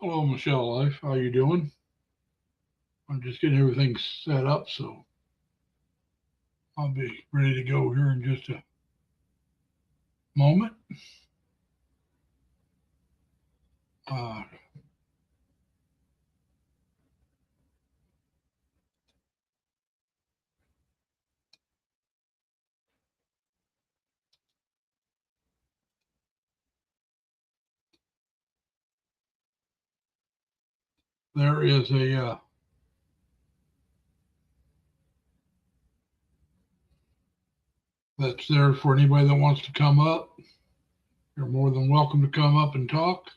Hello, Michelle Life. How you doing? I'm just getting everything set up, so I'll be ready to go here in just a moment. Uh, there is a that's there for anybody that wants to come up. You're more than welcome to come up and talk,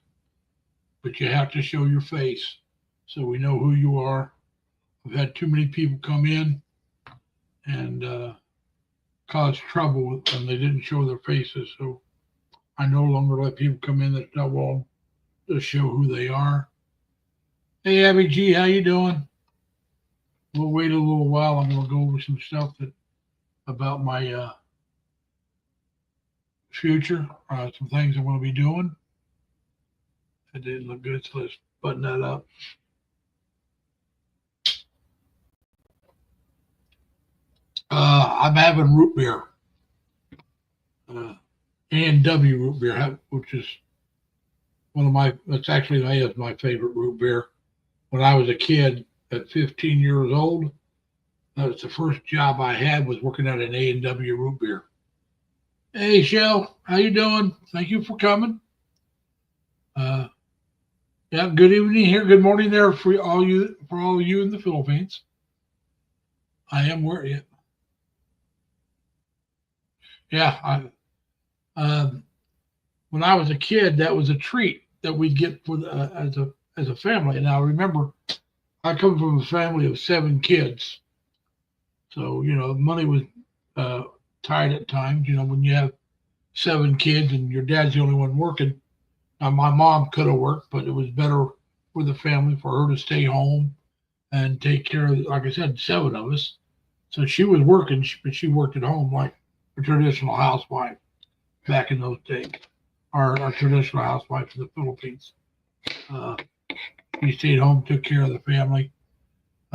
but you have to show your face so we know who you are. I've had too many people come in and cause trouble and they didn't show their faces, so I no longer let people come in that don't want to show who they are. Hey, Abby G, how you doing? We'll wait a little while. I'm going to go over some stuff about my future, some things I'm going to be doing. That didn't look good, so let's button that up. I'm having root beer, A&W root beer, which is that's my favorite root beer. When I was a kid at 15 years old, that was the first job I had was working at an A&W root beer. Hey, Shell, how you doing? Thank you for coming. Uh, yeah, good evening here. Good morning there for all of you in the Philippines. I am where yeah. When I was a kid, that was a treat that we'd get for as a family. And I remember I come from a family of 7 kids, so money was uh, tight at times. When you have 7 kids and your dad's the only one working. Now my mom could have worked, but it was better for the family for her to stay home and take care of, like I said, 7 of us. So she was working, but she worked at home like a traditional housewife back in those days. Our traditional housewife in the Philippines. Uh, she stayed home, took care of the family.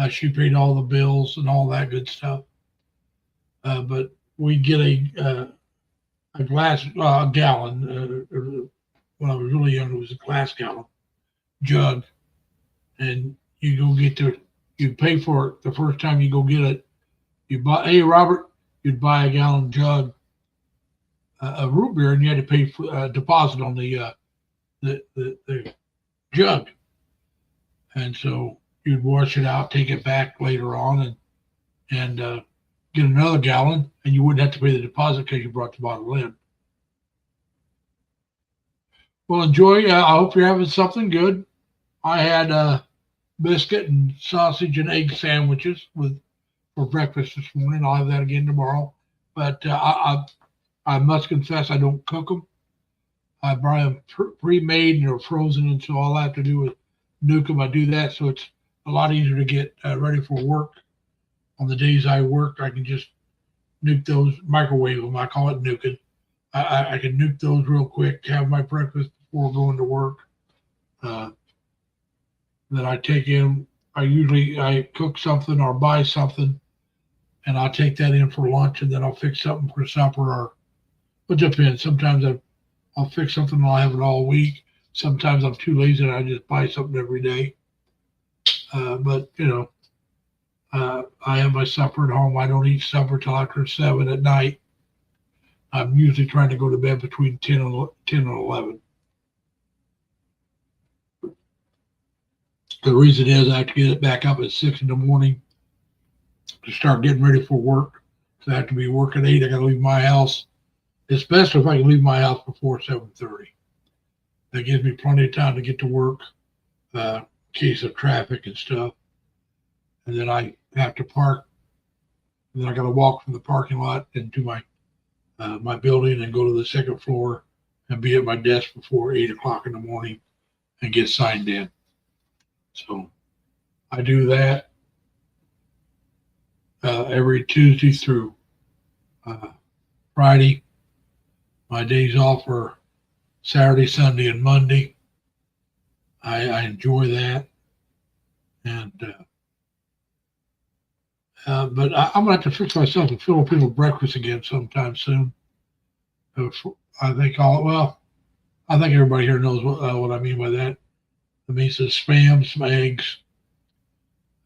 She paid all the bills and all that good stuff. But we'd get a glass, a gallon. When I was really young, it was a glass gallon jug, and you go get you pay for it the first time you go get it. You buy, hey Robert, you'd buy a gallon jug of root beer, and you had to pay for a deposit on the jug, and so you'd wash it out, take it back later on, and get another gallon, and you wouldn't have to pay the deposit because you brought the bottle in. Well, enjoy. I hope you're having something good. I had biscuit and sausage and egg sandwiches with for breakfast this morning. I'll have that again tomorrow. But I must confess I don't cook them. I buy them pre-made and they're frozen, and so all I have to do is nuke them. I do that, so it's a lot easier to get ready for work. On the days I work, I can just nuke those, microwave them. I call it nuking. I can nuke those real quick, have my breakfast before going to work. Uh, then I take in. I cook something or buy something, and I'll take that in for lunch, and then I'll fix something for supper, or it depends. Sometimes I'll fix something and I'll have it all week. Sometimes I'm too lazy and I just buy something every day. But I have my supper at home. I don't eat supper till after 7 at night. I'm usually trying to go to bed between 10 and 11. The reason is I have to get it back up at 6 in the morning to start getting ready for work. So I have to be working at 8. I got to leave my house. It's best if I can leave my house before 7:30. That gives me plenty of time to get to work, in case of traffic and stuff. And then I have to park. And then I got to walk from the parking lot into my building and go to the second floor and be at my desk before 8 o'clock in the morning and get signed in. So I do that every Tuesday through Friday. My days off are Saturday, Sunday, and Monday. I enjoy that. And but I'm gonna have to fix myself a Filipino breakfast again sometime soon. I think I think everybody here knows what I mean by that. It means some spam, some eggs.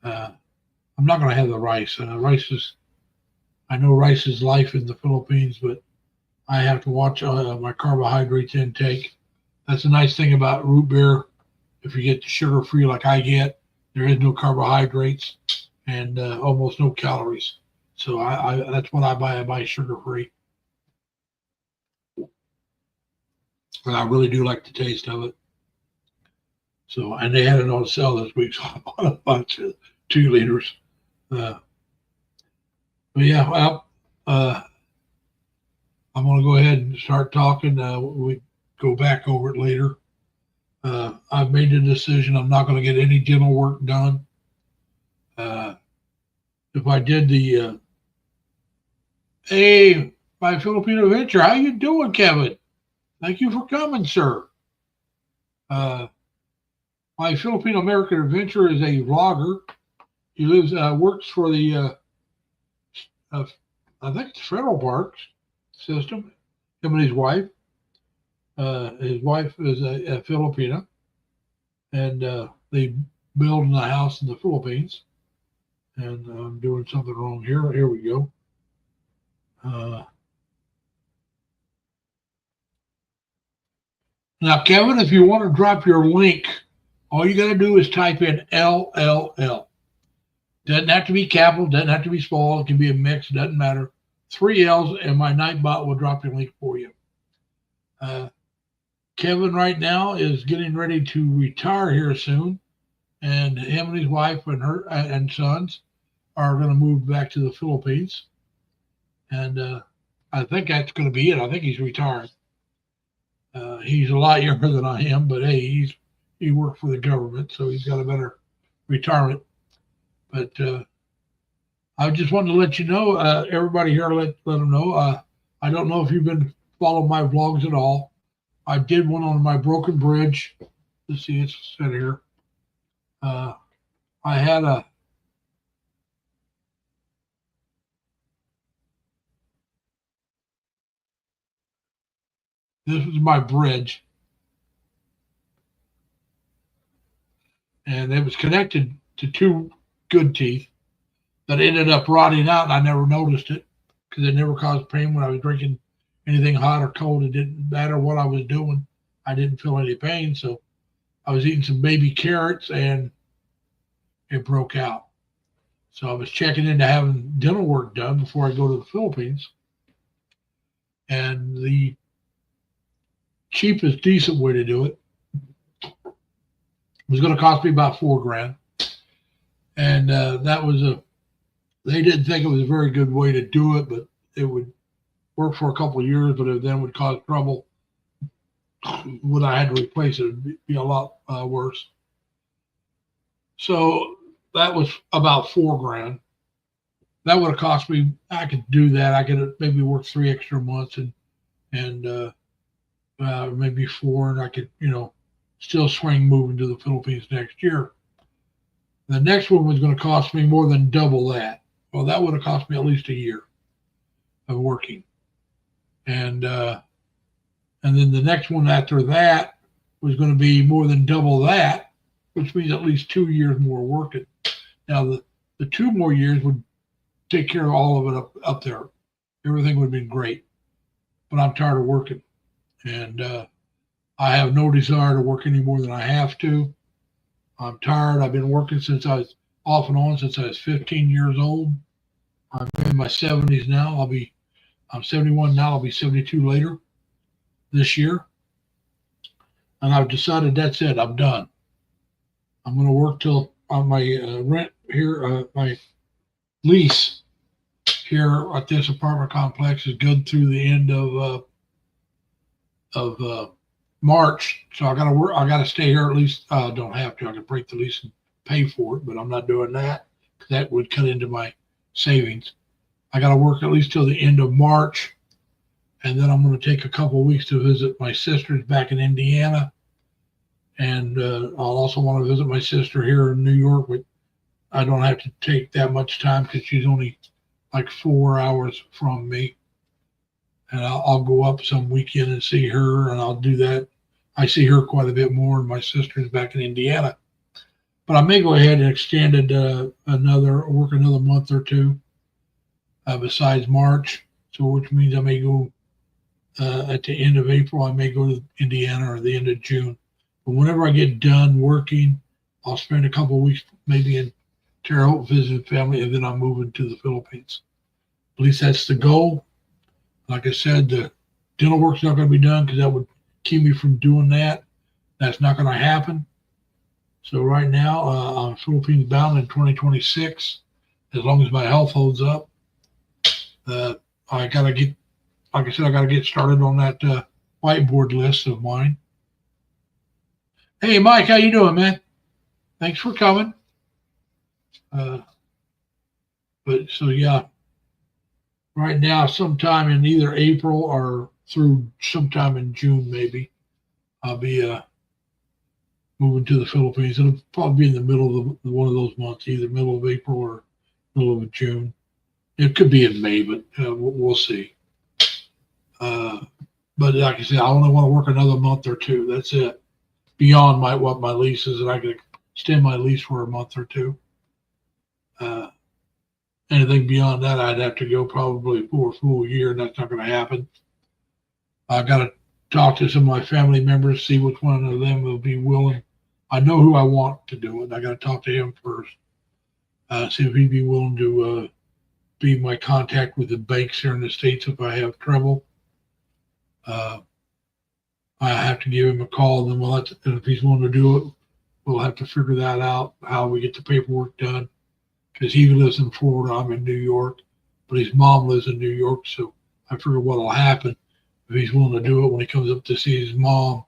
Uh, I'm not gonna have the rice. I know rice is life in the Philippines, but I have to watch my carbohydrates intake. That's a nice thing about root beer. If you get the sugar free like I get, there is no carbohydrates and almost no calories. So I that's what I buy. I buy sugar free, and I really do like the taste of it. So and they had it on sale this week, so I bought a bunch of 2 liters. Uh, but yeah, well, I'm going to go ahead and start talking. We go back over it later. I've made the decision I'm not going to get any dental work done. If I did the hey, my Filipino Venture, how you doing, Kevin? Thank you for coming, sir. Uh, my Filipino American Adventure is a vlogger. He works for the I think it's federal parks system. Him and his wife. His wife is a Filipina, and they build a house in the Philippines. And I'm doing something wrong here. Here we go. Now, Kevin, if you want to drop your link, all you got to do is type in LLL. Doesn't have to be capital, doesn't have to be small. It can be a mix, doesn't matter. 3 L's, and my Nightbot will drop your link for you. Kevin right now is getting ready to retire here soon, and him and his wife and her and sons are going to move back to the Philippines. And I think that's going to be it. I think he's retired. He's a lot younger than I am, but hey, he worked for the government, so he's got a better retirement. But I just wanted to let you know, everybody here, let them know. I don't know if you've been following my vlogs at all. I did one on my broken bridge. Let's see, it's set here. I had this was my bridge, and it was connected to 2 good teeth that ended up rotting out, and I never noticed it because it never caused pain when I was drinking anything hot or cold. It didn't matter what I was doing. I didn't feel any pain. So I was eating some baby carrots and it broke out. So I was checking into having dental work done before I go to the Philippines. And the cheapest, decent way to do it was going to cost me about $4,000. And that was they didn't think it was a very good way to do it, but it would work for a couple of years, but it then would cause trouble when I had to replace it. It would be a lot worse. So that was about $4,000. That would have cost me. I could do that. I could maybe work 3 extra months and maybe 4, and I could still swing moving to the Philippines next year. The next one was going to cost me more than double that. Well, that would have cost me at least a year of working, and then the next one after that was going to be more than double that, which means at least 2 years more working. Now the 2 more years would take care of all of it up there. Everything would have been great, but I'm tired of working, and I have no desire to work any more than I have to. I'm tired. I've been working since I was off and on since I was 15 years old. I'm in my 70s now. I'm 71 now. I'll be 72 later this year. And I've decided that's it. I'm done. I'm going to work till my rent here, my lease here at this apartment complex is good through the end of March. So I got to work. I got to stay here at least. I don't have to. I can break the lease and pay for it, but I'm not doing that because that would cut into my savings. I got to work at least till the end of March, and then I'm going to take a couple of weeks to visit my sisters back in Indiana, And I'll also want to visit my sister here in New York, but I don't have to take that much time because she's only like 4 hours from me. And I'll go up some weekend and see her, and I'll do that. I see her quite a bit more, and my sister's back in Indiana. But I may go ahead and extend it work another month or two besides March. So, which means I may go at the end of April. I may go to Indiana or the end of June. But whenever I get done working, I'll spend a couple of weeks maybe in Terre Haute visiting family, and then I'm moving to the Philippines. At least that's the goal. Like I said, the dental work's not going to be done because that would keep me from doing that. That's not going to happen. So right now, I'm Philippines bound in 2026. As long as my health holds up, I gotta get, like I said, I gotta get started on that whiteboard list of mine. Hey, Mike, how you doing, man? Thanks for coming. But so yeah, right now, sometime in either April or through sometime in June, maybe I'll be moving to the Philippines. It'll probably be in the middle of one of those months, either middle of April or middle of June. It could be in May, but we'll see. But like I said, I only want to work another month or two. That's it. Beyond what my lease is, and I could extend my lease for a month or two. Anything beyond that, I'd have to go probably for a full year, and that's not going to happen. I got to talk to some of my family members, see which one of them will be willing. I know who I want to do it. I got to talk to him first, see if he'd be willing to be my contact with the banks here in the States if I have trouble. I have to give him a call, and then and if he's willing to do it, we'll have to figure that out, how we get the paperwork done. Because he lives in Florida, I'm in New York, but his mom lives in New York, so I figure what'll happen if he's willing to do it when he comes up to see his mom,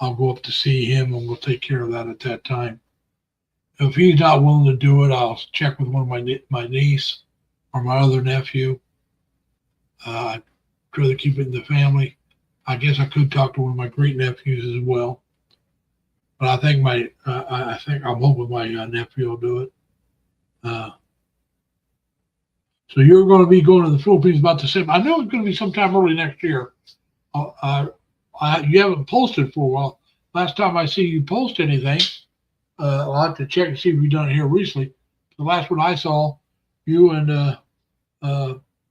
I'll go up to see him, and we'll take care of that at that time. If he's not willing to do it, I'll check with one of my niece or my other nephew. I'd rather keep it in the family. I guess I could talk to one of my great nephews as well, but I think I'm hoping my nephew will do it. So you're going to be going to the Philippines about the same. I know it's going to be sometime early next year. You haven't posted for a while. Last time I see you post anything, I'll have to check and see if you've done it here recently. The last one I saw, you and I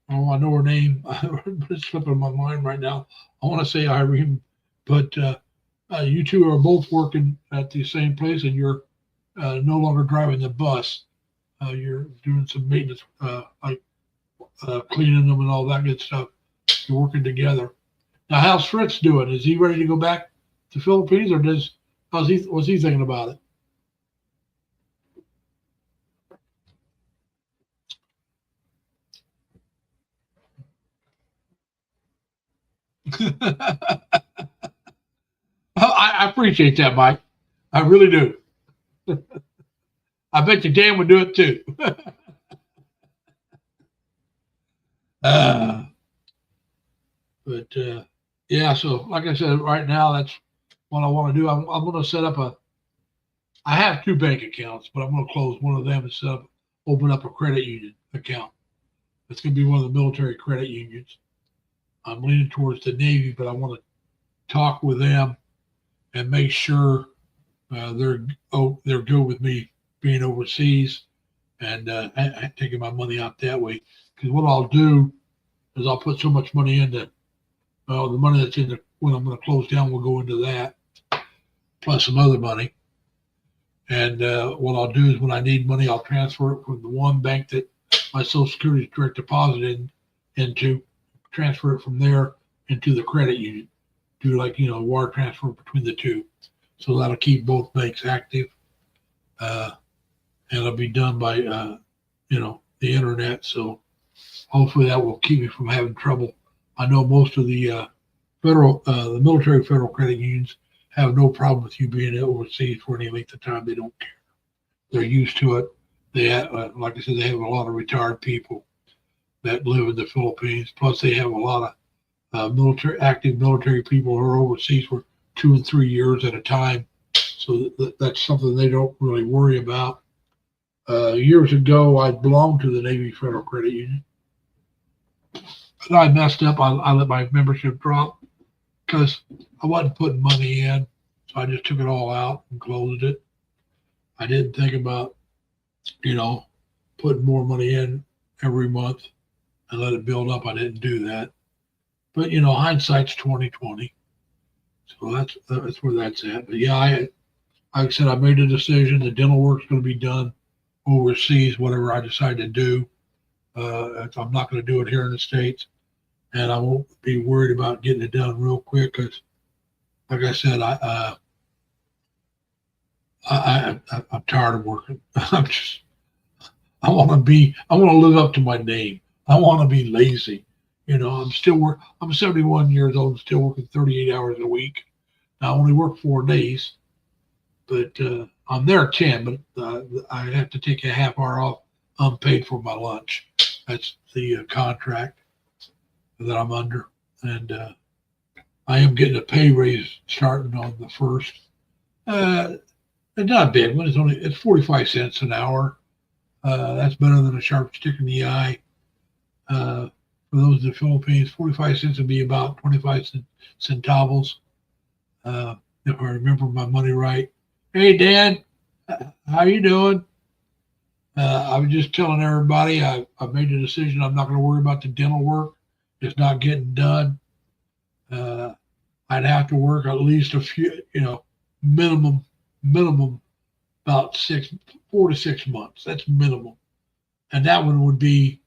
know her name, but it's slipping my mind right now. I want to say Irene, but you two are both working at the same place, and you're no longer driving the bus. You're doing some maintenance, like cleaning them and all that good stuff. You're working together. Now, how's Fritz doing? Is he ready to go back to Philippines, or what's he thinking about it? I appreciate that, Mike. I really do. I bet you Dan would do it too. But yeah, so like I said, right now that's what I want to do. I'm going to set up I have two bank accounts, but I'm going to close one of them and open up a credit union account. It's going to be one of the military credit unions. I'm leaning towards the Navy, but I want to talk with them and make sure they're good with me being overseas and taking my money out that way. Because what I'll do is I'll put so much money into the money that's in when I'm going to close down will go into that, plus some other money. And what I'll do is when I need money, I'll transfer it from the one bank that my Social Security is direct deposited into, transfer it from there into the credit union. Do wire transfer between the two. So that'll keep both banks active. And it'll be done by, the internet. So hopefully that will keep me from having trouble. I know most of the the military federal credit unions have no problem with you being overseas for any length of time. They don't care. They're used to it. They have, like I said, they have a lot of retired people that live in the Philippines. Plus, they have a lot of active military people who are overseas for 2 and 3 years at a time. So that's something they don't really worry about. Years ago, I belonged to the Navy Federal Credit Union. And I messed up. I let my membership drop because I wasn't putting money in. So I just took it all out and closed it. I didn't think about, you know, putting more money in every month and let it build up. I didn't do that. But hindsight's 2020. So that's where that's at. But yeah, like I said, I made a decision. The dental work's going to be done overseas, whatever I decide to do. If I'm not going to do it here in the States, and I won't be worried about getting it done real quick because, like I said, I'm tired of working. I want to live up to my name. I want to be lazy. I'm 71 years old, still working 38 hours a week. Now, I only work 4 days, but I'm there 10, but I have to take a half hour off unpaid for my lunch. That's the contract that I'm under. And I am getting a pay raise starting on the 1st. It's not a big one. It's 45 cents an hour. That's better than a sharp stick in the eye. For those in the Philippines, 45 cents would be about 25 centavos. If I remember my money right. Hey, Dan, how you doing? I was just telling everybody I made a decision. I'm not going to worry about the dental work. It's not getting done. I'd have to work at least a few, minimum about 4 to 6 months. That's minimum. And that one would be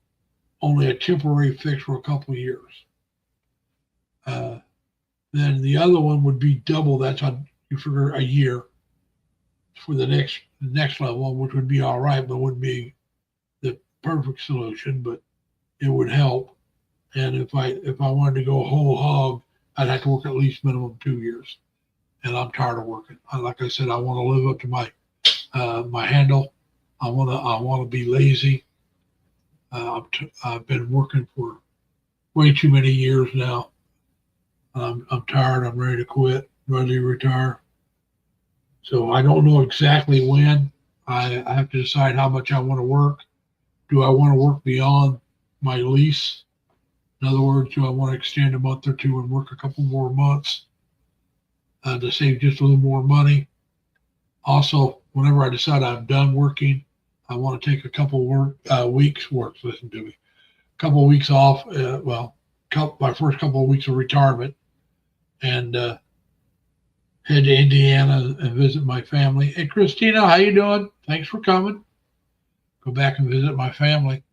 only a temporary fix for a couple of years. Then the other one would be double. That's how you figure a year for the next level, which would be all right, but wouldn't be the perfect solution, but it would help. And if I wanted to go whole hog, I'd have to work at least minimum 2 years. And I'm tired of working. Like I said, I want to live up to my handle. I want to be lazy. I've been working for way too many years now. I'm tired. I'm ready to quit. Ready to retire. So I don't know exactly when. I have to decide how much I want to work. Do I want to work beyond my lease? In other words, do I want to extend a month or two and work a couple more months to save just a little more money? Also, whenever I decide I'm done working, I want to take a couple weeks off. My first couple of weeks of retirement, and head to Indiana and visit my family. Hey, Christina, how you doing? Thanks for coming. Go back and visit my family.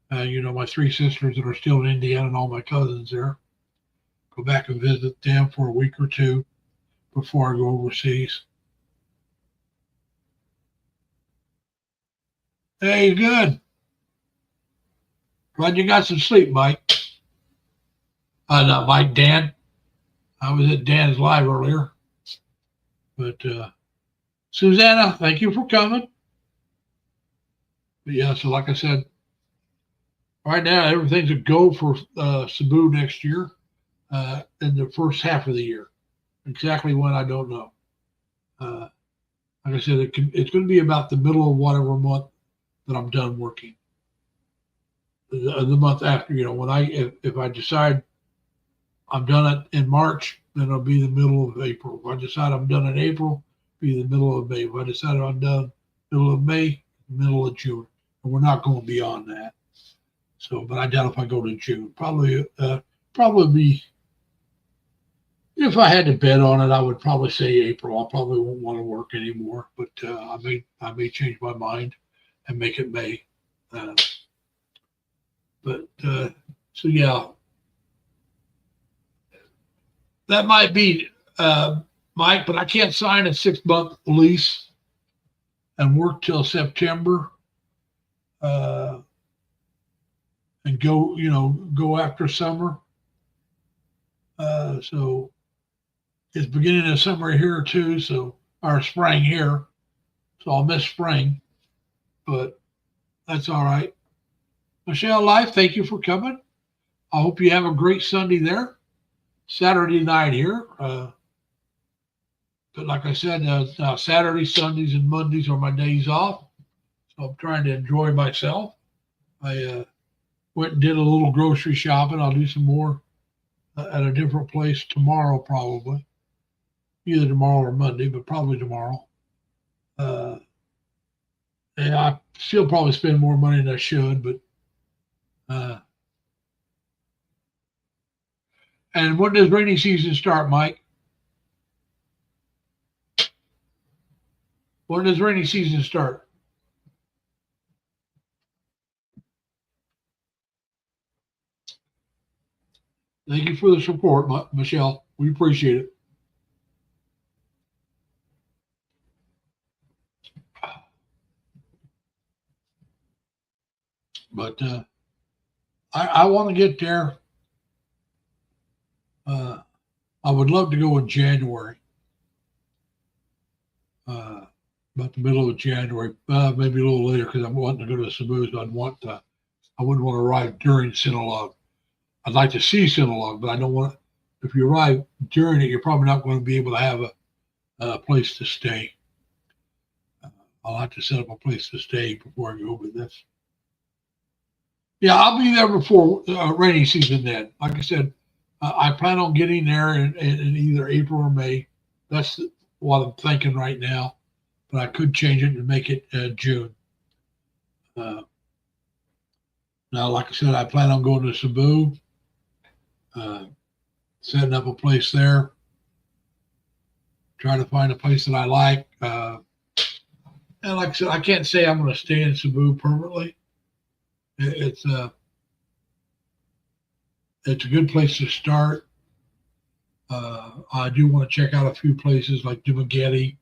My 3 sisters that are still in Indiana and all my cousins there. Go back and visit them for a week or two before I go overseas. Hey, good. Glad you got some sleep, Mike. Not Mike, Dan. I was at Dan's live earlier. But Susanna, thank you for coming. But yeah, so like I said, right now everything's a go for Cebu next year in the first half of the year. Exactly when, I don't know. Like I said, it's going to be about the middle of whatever month that I'm done working. The month after, if I decide I'm done in March, then it'll be the middle of April. If I decide I'm done in April, it'll be the middle of May. If I decide I'm done middle of May, middle of June. And we're not going beyond that. So, but I doubt if I go to June. Probably be, if I had to bet on it, I would probably say April. I probably won't want to work anymore, but I may change my mind and make it May. So yeah, that might be Mike, but I can't sign a 6-month lease and work till September and go after summer. So it's beginning of summer here too, or spring here. So I'll miss spring, but that's all right. Michelle Life, thank you for coming. I hope you have a great Sunday there. Saturday night here. But like I said, Saturdays, Sundays, and Mondays are my days off. So I'm trying to enjoy myself. I went and did a little grocery shopping. I'll do some more at a different place tomorrow, probably. Either tomorrow or Monday, but probably tomorrow. Uh, and I still probably spend more money than I should, but uh, and when does rainy season start, Mike? When does rainy season start? Thank you for the support, Michelle. We appreciate it. But I want to get there. I would love to go in January, about the middle of January, maybe a little later because I'm wanting to go to Cebu. So I wouldn't want to arrive during Sinulog. I'd like to see Sinulog, but I don't want. If you arrive during it, you're probably not going to be able to have a place to stay. I'll have to set up a place to stay before I go. But yeah, I'll be there before rainy season. Then, like I said, I plan on getting there in either April or May. That's what I'm thinking right now. But I could change it and make it June. Now, like I said, I plan on going to Cebu, setting up a place there, try to find a place that I like. And like I said, I can't say I'm going to stay in Cebu permanently. It's a good place to start. I do want to check out a few places like Dumaguete,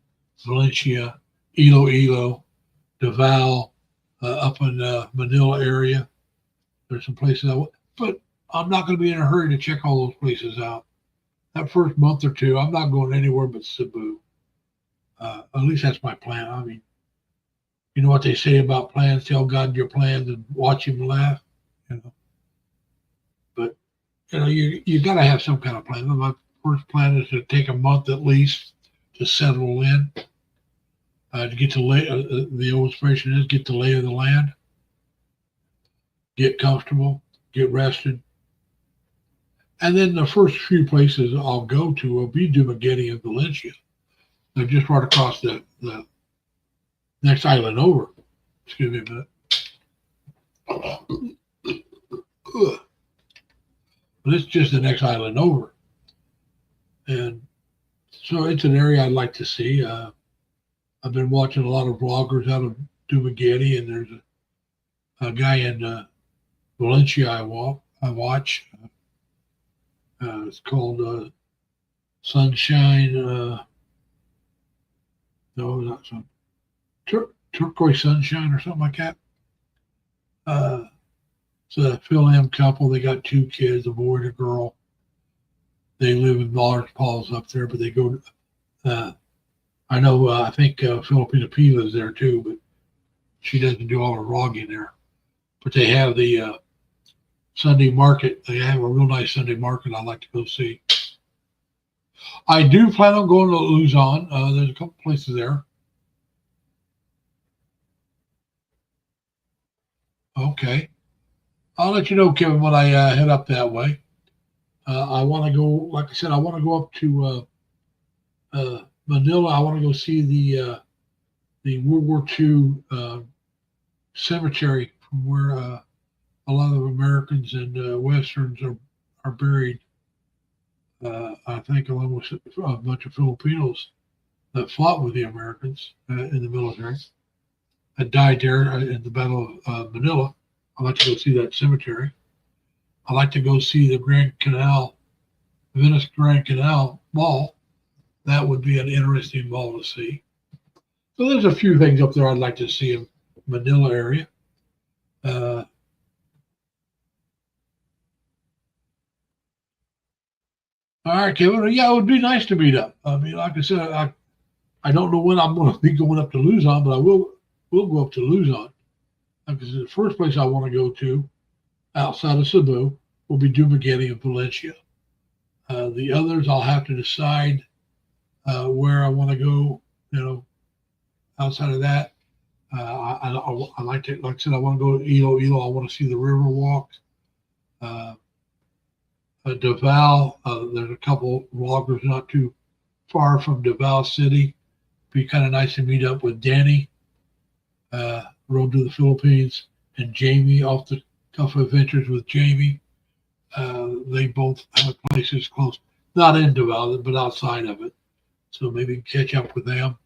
Valencia, Iloilo, Davao, up in Manila area. There's some places but I'm not going to be in a hurry to check all those places out. That first month or two, I'm not going anywhere but Cebu. At least that's my plan. I mean, you know what they say about plans: tell God your plans and watch Him laugh. You know, but you got to have some kind of plan. My first plan is to take a month at least to settle in, to get to the old expression is get the lay of the land, get comfortable, get rested. And then the first few places I'll go to will be Dumaguete and Valencia. They're just right across the next island over. Excuse me a minute. But it's just the next island over. And so it's an area I'd like to see. I've been watching a lot of vloggers out of Dumaguete, and there's a guy in Valencia I watch. It's called Sunshine. No, not some Turquoise Sunshine or something like that. It's a Phil M couple. They got 2 kids, a boy and a girl. They live in Large Paws up there, but they go. I know. I think Filipina P lives there too, but she doesn't do all her logging there. But they have the Sunday market. They have a real nice Sunday market I'd like to go see. I do plan on going to Luzon. There's a couple places there. Okay. I'll let you know, Kevin, when I head up that way. I want to go, like I said, I want to go up to Manila. I want to go see the World War II cemetery from where a lot of Americans and Westerns are buried. I think along with a bunch of Filipinos that fought with the Americans in the military that died there in the Battle of Manila. I'd like to go see that cemetery. I'd like to go see the Venice Grand Canal Mall. That would be an interesting mall to see. So there's a few things up there I'd like to see in Manila area. All right, Kevin. Yeah, it would be nice to meet up. I mean, like I said, I don't know when I'm going to be going up to Luzon, but we'll go up to Luzon. Because the first place I want to go to outside of Cebu will be Dumaguete and Valencia. The others I'll have to decide where I want to go. Outside of that, I like to, like I said, I want to go to Ilo. I want to see the river walk. Davao, there's a couple loggers not too far from Davao City. Be kind of nice to meet up with Danny, Road to the Philippines, and Jamie off the Tough Adventures with Jamie. They both have places close, not in Davao, but outside of it. So maybe catch up with them.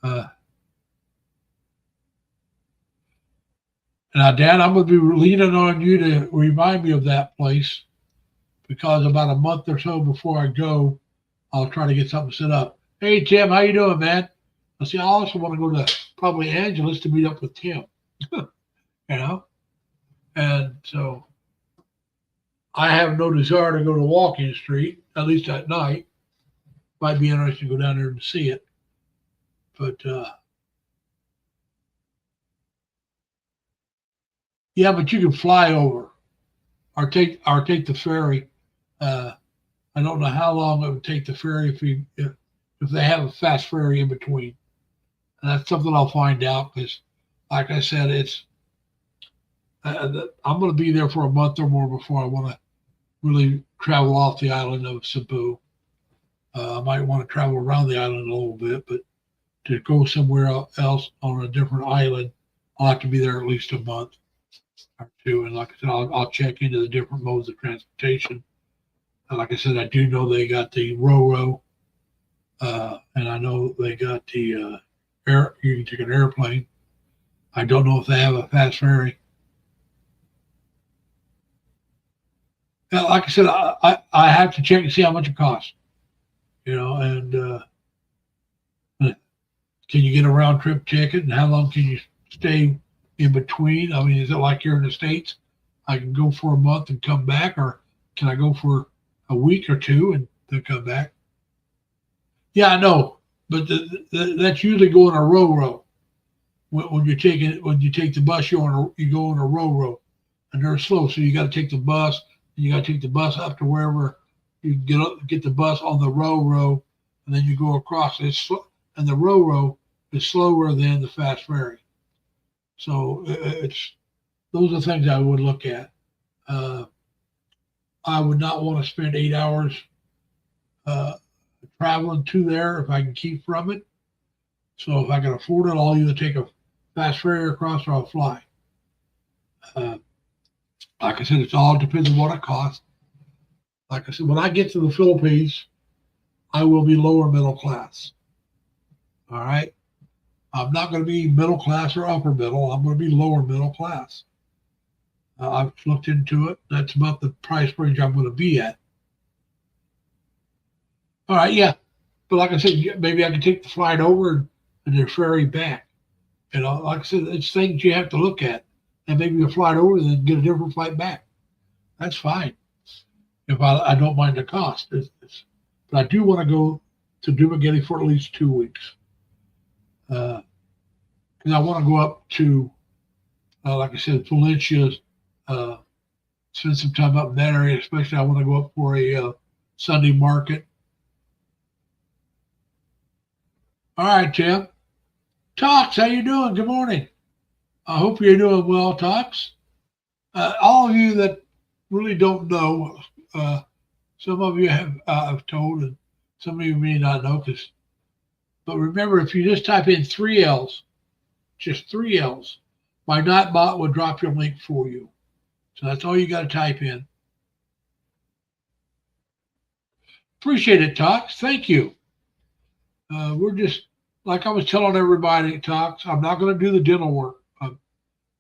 Now, Dan, I'm going to be leaning on you to remind me of that place, because about a month or so before I go, I'll try to get something set up. Hey, Tim, how you doing, man? I also want to go to probably Angeles to meet up with Tim, And so I have no desire to go to Walking Street, at least at night. Might be interesting to go down there and see it. But, yeah, but you can fly over or take the ferry. I don't know how long it would take the ferry if they have a fast ferry in between. And that's something I'll find out, because, like I said, it's I'm going to be there for a month or more before I want to really travel off the island of Cebu. I might want to travel around the island a little bit, but to go somewhere else on a different island, I'll have to be there at least a month or two. And like I said, I'll check into the different modes of transportation. And like I said, I do know they got the Ro-Ro, and I know they got the air. You can take an airplane. I don't know if they have a fast ferry. Like I said, I have to check and see how much it costs. And can you get a round trip ticket, and how long can you stay in between? I mean, is it like here in the States? I can go for a month and come back, or can I go for a week or two and then come back? Yeah, I know, but that's usually going a Ro-Ro. When you take the bus, you go on a Ro-Ro, and they're slow, so you got to take the bus. And you got to take the bus up to wherever you get the bus on the Ro-Ro, and then you go across. And the Ro-Ro is slower than the fast ferry. So those are things I would look at. I would not want to spend 8 hours traveling to there if I can keep from it. So if I can afford it, I'll either take a fast ferry across or I'll fly. Like I said, it all depends on what it costs. Like I said, when I get to the Philippines, I will be lower middle class. All right. I'm not going to be middle class or upper middle. I'm going to be lower middle class. I've looked into it. That's about the price range I'm going to be at. All right. Yeah. But like I said, maybe I can take the flight over and then ferry back. Like I said, it's things you have to look at. And maybe a flight over and then get a different flight back. That's fine. If I don't mind the cost. But I do want to go to Dumaguete for at least 2 weeks. Because I want to go up to, like I said, Valencia, spend some time up in that area. Especially I want to go up for a Sunday market. All right, Tim. Tox, how you doing? Good morning. I hope you're doing well, Tox. All of you that really don't know, some of you have told, and some of you may not know. But remember, if you just type in 3 L's, just 3 L's, my Nightbot will drop your link for you. So that's all you got to type in. Appreciate it, Tox. Thank you. We're just, like I was telling everybody, Tox, I'm not going to do the dental work.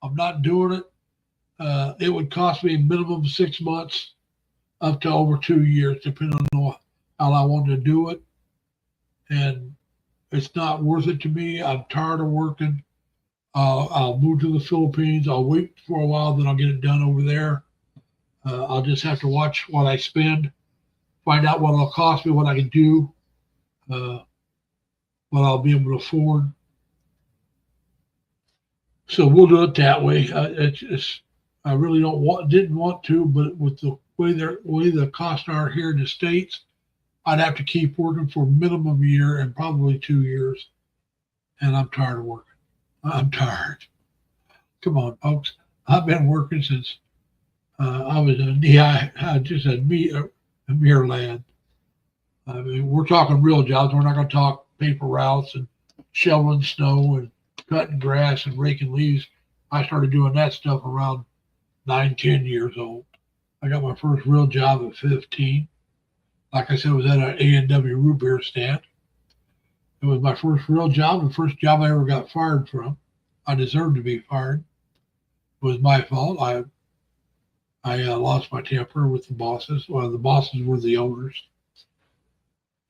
I'm not doing it. It would cost me a minimum 6 months up to over 2 years, depending on how I want to do it. And it's not worth it to me. I'm tired of working. I'll move to the Philippines. I'll wait for a while, then I'll get it done over there. I'll just have to watch what I spend, find out what it'll cost me, what I can do, what I'll be able to afford. So we'll do it that way. I really didn't want to, but with the way the costs are here in the States, I'd have to keep working for minimum a year and probably 2 years. And I'm tired of working. I'm tired. Come on, folks. I've been working since I was just a mere lad. I mean, we're talking real jobs. We're not going to talk paper routes and shoveling snow and cutting grass and raking leaves. I started doing that stuff around 9, 10 years old. I got my first real job at 15. Like I said, it was at an A&W root beer stand. It was my first real job, the first job I ever got fired from. I deserved to be fired. It was my fault. I lost my temper with the bosses. Well, the bosses were the owners.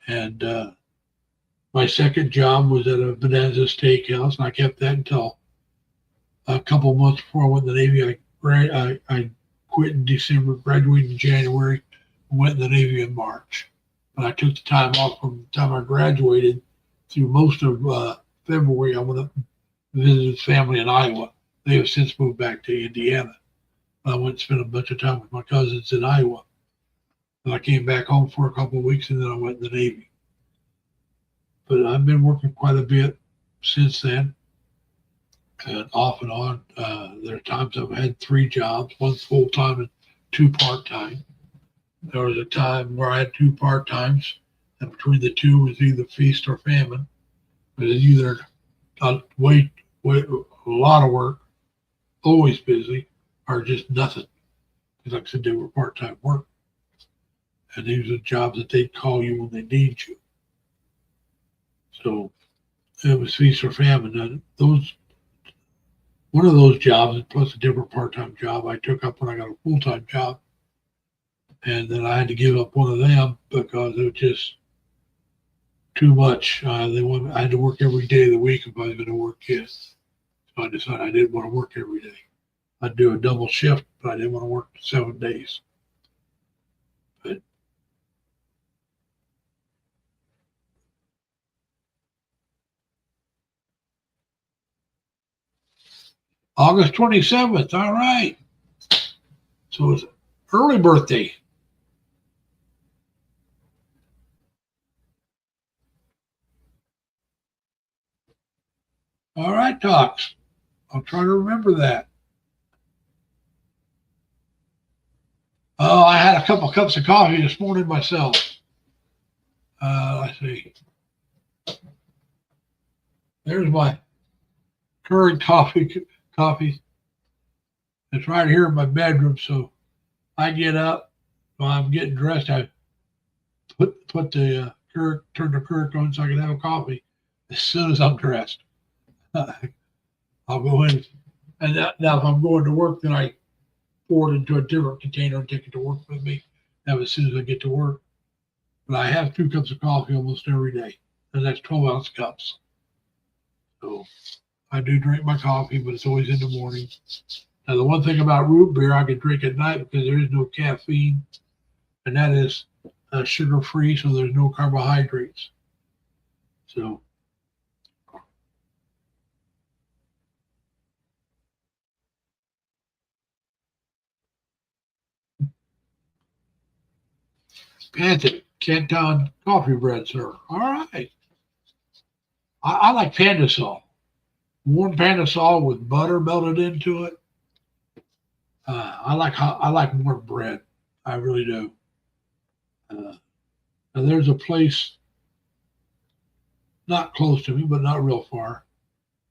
And my second job was at a Bonanza Steakhouse, and I kept that until a couple months before I went to the Navy. I quit in December, graduated in January, and went in the Navy in March. But I took the time off from the time I graduated through most of February. I went up and visited family in Iowa. They have since moved back to Indiana. I went and spent a bunch of time with my cousins in Iowa. And I came back home for a couple of weeks, and then I went in the Navy. But I've been working quite a bit since then, and off and on. There are times I've had 3 jobs, 1 full-time and 2 part-time. There was a time where I had 2 part-times, and between the 2 was either feast or famine. It was either a lot of work, always busy, or just nothing. Because like I said, they were part-time work. And these are jobs that they'd call you when they need you. So it was feast or famine. And one of those jobs, plus a different part-time job, I took up when I got a full-time job. And then I had to give up one of them because it was just too much. I had to work every day of the week if I was going to work kids. So I decided I didn't want to work every day. I'd do a double shift, but I didn't want to work 7 days. But August 27th, all right. So it's early birthday. All right, Talks. I'll try to remember that. Oh, I had a couple cups of coffee this morning myself. Let's see. There's my current coffee. It's right here in my bedroom. So I get up while I'm getting dressed. I put the turn the Keurig on so I can have a coffee as soon as I'm dressed. I'll go in, and now if I'm going to work, then I pour it into a different container and take it to work with me. Now as soon as I get to work. But I have 2 cups of coffee almost every day, and that's 12-ounce cups. So I do drink my coffee, but it's always in the morning. Now the one thing about root beer, I can drink at night because there is no caffeine, and that is sugar-free, so there's no carbohydrates. So Panther Canton coffee bread, sir. All right. I like Pandasol. Warm Pandasol with butter melted into it. I like warm bread. I really do. And there's a place not close to me, but not real far,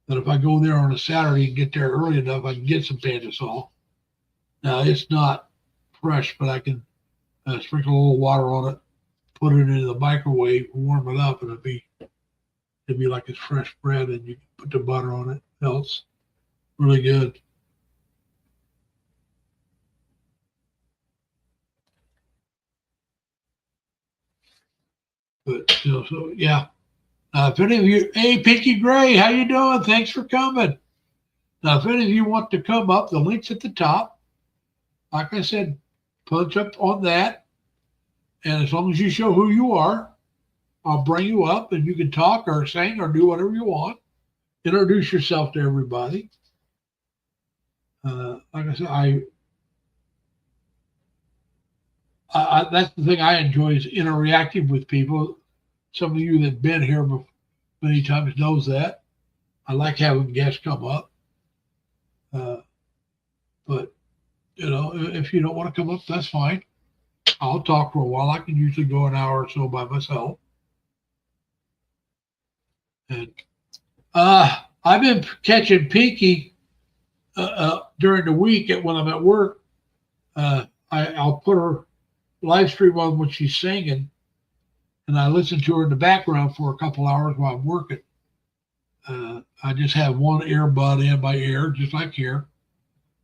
that if I go there on a Saturday and get there early enough, I can get some Pandasol. Now it's not fresh, but I can sprinkle a little water on it, put it into the microwave, warm it up, and it'd be like it's fresh bread, and you can put the butter on it. Melts really good. But so yeah. If any of you, hey Pinky Gray, how you doing? Thanks for coming. Now, if any of you want to come up, the link's at the top. Like I said, punch up on that, and as long as you show who you are, I'll bring you up, and you can talk or sing or do whatever you want. Introduce yourself to everybody. Like I said, that's the thing I enjoy is interacting with people. Some of you that've been here many times knows that. I like having guests come up. Uh, but, if you don't want to come up, that's fine. I'll talk for a while. I can usually go an hour or so by myself. And I've been catching Pinky during the week when I'm at work. I'll put her live stream on when she's singing, and I listen to her in the background for a couple hours while I'm working. I just have one earbud in my ear, just like here,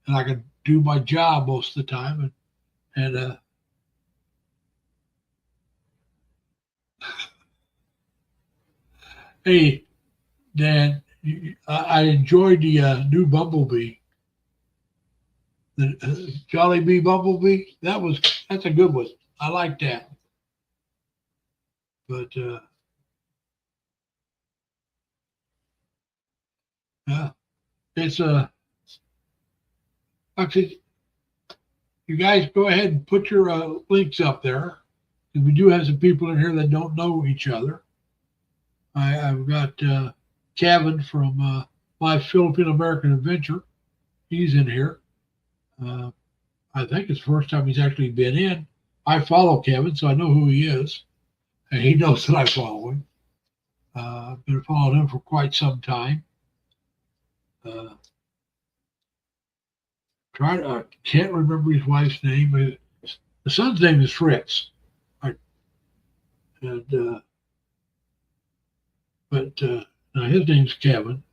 and I can do my job most of the time. And hey, Dan, I enjoyed the new Bumblebee, the Jolly Bee Bumblebee. That's a good one. I like that. But yeah, it's actually, you guys go ahead and put your links up there, because we do have some people in here that don't know each other. I've got Kevin from My Philippine American Adventure. He's in here. I think it's the first time he's actually been in. I follow Kevin, so I know who he is, and he knows that I follow him. I've been following him for quite some time. I can't remember his wife's name. The son's name is Fritz. But now his name's Kevin.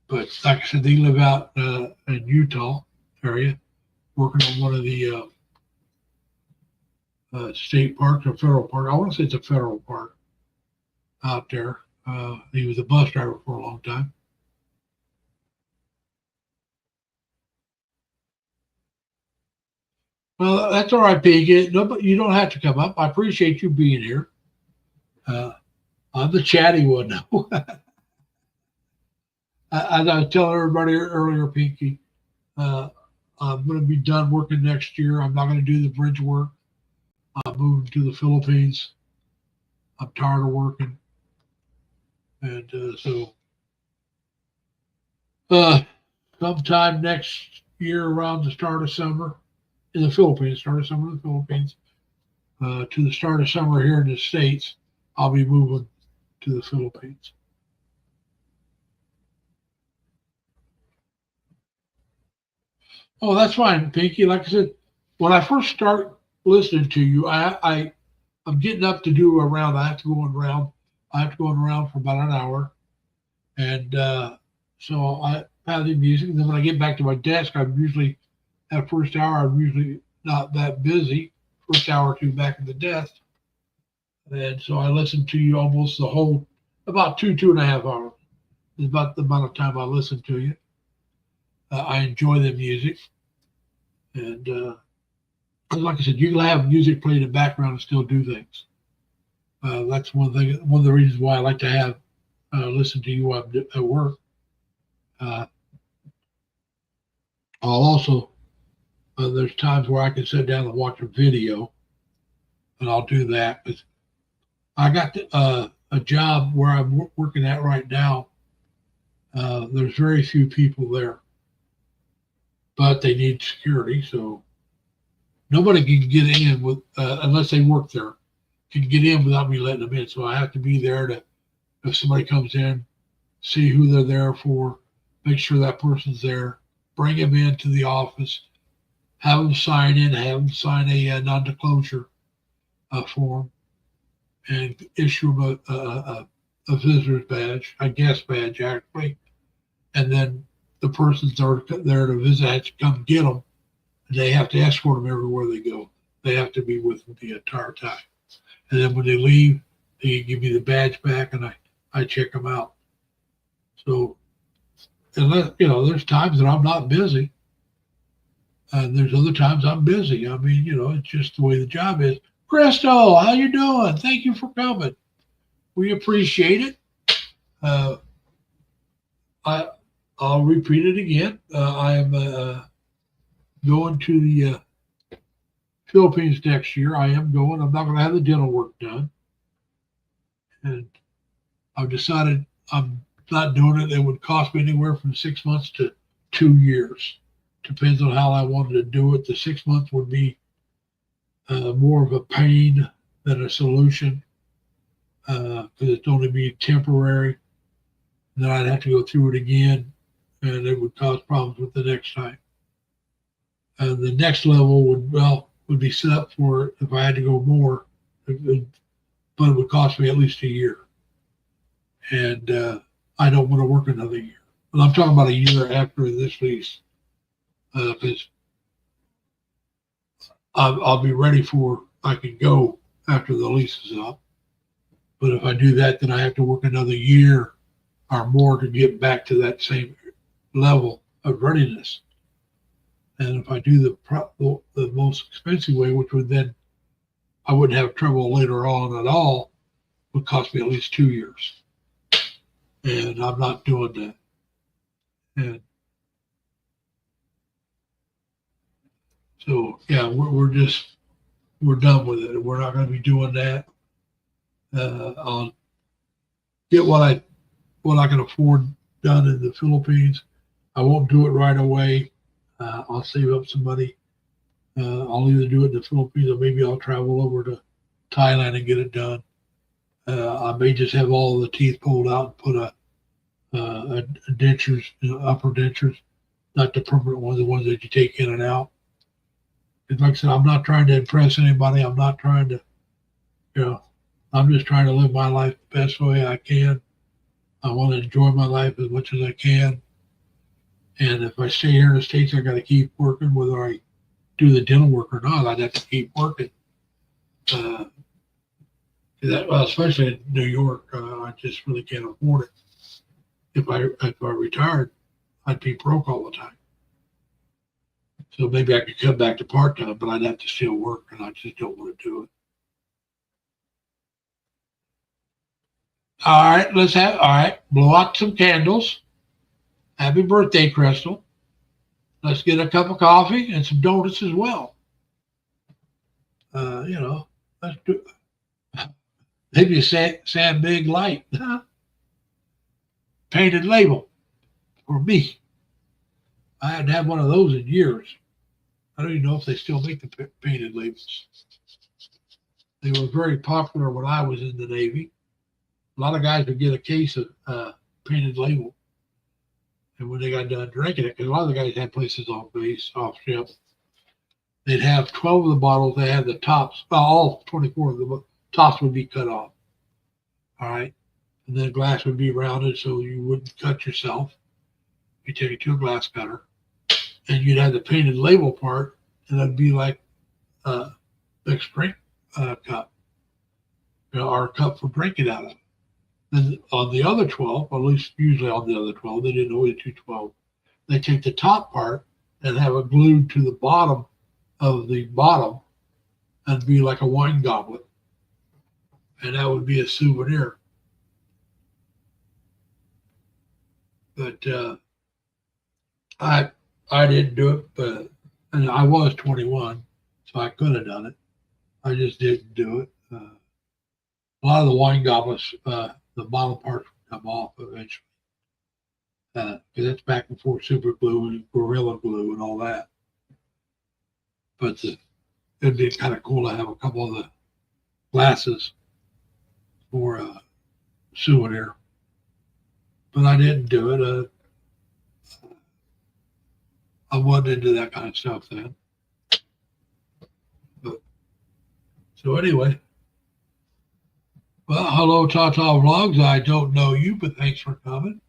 But like I said, they live out in Utah area, working on one of the state parks or federal park. I want to say it's a federal park out there. He was a bus driver for a long time. Well, that's all right, Pig. No, but you don't have to come up. I appreciate you being here. I'm the chatty one now. As I was telling everybody earlier, Pinky, I'm going to be done working next year. I'm not going to do the bridge work. I'm moving to the Philippines. I'm tired of working. And so sometime next year around the start of summer in the Philippines, to the start of summer here in the States, I'll be moving to the Philippines. Oh, that's fine, Pinky. Like I said, when I first start listening to you, I'm getting up to do a round. I have to go around for about an hour, and so I have the music. And then when I get back to my desk, I'm usually that first hour. I'm usually not that busy. First hour or two back at the desk, and so I listen to you almost the whole, about 2.5 hours. Is about the amount of time I listen to you. I enjoy the music, and like I said, you can have music played in the background and still do things. That's one of the reasons why I like to have listen to you while I'm at work. I'll also there's times where I can sit down and watch a video, and I'll do that. But I got a job where I'm working at right now. There's very few people there, but they need security, so nobody can get in with unless they work there. Can get in without me letting them in. So I have to be there to, if somebody comes in, see who they're there for, make sure that person's there, bring them into the office, have them sign in, have them sign a non-disclosure form, and issue them a visitor's badge, a guest badge actually, and then the persons that are there to visit have to come get them. They have to escort them everywhere they go. They have to be with them the entire time. And then when they leave, they give me the badge back, and I check them out. So, unless, there's times that I'm not busy, and there's other times I'm busy. I mean, it's just the way the job is. Crystal, how you doing? Thank you for coming. We appreciate it. I'll repeat it again. I am going to the Philippines next year. I am going. I'm not going to have the dental work done. And I've decided I'm not doing it. It would cost me anywhere from 6 months to 2 years. Depends on how I wanted to do it. The 6 months would be more of a pain than a solution because it's only be temporary. And then I'd have to go through it again, and it would cause problems with the next time. And the next level would be set up for it if I had to go more, but it would cost me at least a year. And I don't want to work another year. And I'm talking about a year after this lease, because I'll be ready for I can go after the lease is up. But if I do that, then I have to work another year or more to get back to that same level of readiness. And if I do the most expensive way, which would then I wouldn't have trouble later on at all, would cost me at least 2 years. And I'm not doing that. And so, yeah, we're done with it. We're not going to be doing that. I'll get what I can afford done in the Philippines. I won't do it right away. I'll save up some money. I'll either do it in the Philippines or maybe I'll travel over to Thailand and get it done. I may just have all of the teeth pulled out and put a dentures, upper dentures, not the permanent ones, the ones that you take in and out. Because like I said, I'm not trying to impress anybody. I'm not trying to, I'm just trying to live my life the best way I can. I want to enjoy my life as much as I can. And if I stay here in the States, I got to keep working, whether I do the dental work or not. I'd have to keep working. Especially in New York, I just really can't afford it. If I retired, I'd be broke all the time. So maybe I could come back to part-time, but I'd have to still work, and I just don't want to do it. All right, blow out some candles. Happy birthday, Crystal. Let's get a cup of coffee and some donuts as well. Let's do maybe a Sam Big Light. Painted label for me. I hadn't had one of those in years. I don't even know if they still make the painted labels. They were very popular when I was in the Navy. A lot of guys would get a case of painted label. And when they got done drinking it, because a lot of the guys had places off base, off ship, they'd have 12 of the bottles. They had the tops, all 24 of the tops would be cut off. All right. And then the glass would be rounded so you wouldn't cut yourself. You take it to a glass cutter. And you'd have the painted label part, and that'd be like a big drink cup, or a cup for drinking out of. Then on the other 12, or at least usually on the other 12, they didn't always do 12. They take the top part and have it glued to the bottom of the bottom and be like a wine goblet. And that would be a souvenir. But I didn't do it, and I was 21, so I could have done it. I just didn't do it. A lot of the wine goblets, the bottom parts would come off eventually. Because that's back before super glue and Gorilla Glue and all that. But it'd be kind of cool to have a couple of the glasses for a souvenir. But I didn't do it. I wasn't into that kind of stuff then. So anyway, well, hello, Tata Vlogs. I don't know you, but thanks for coming.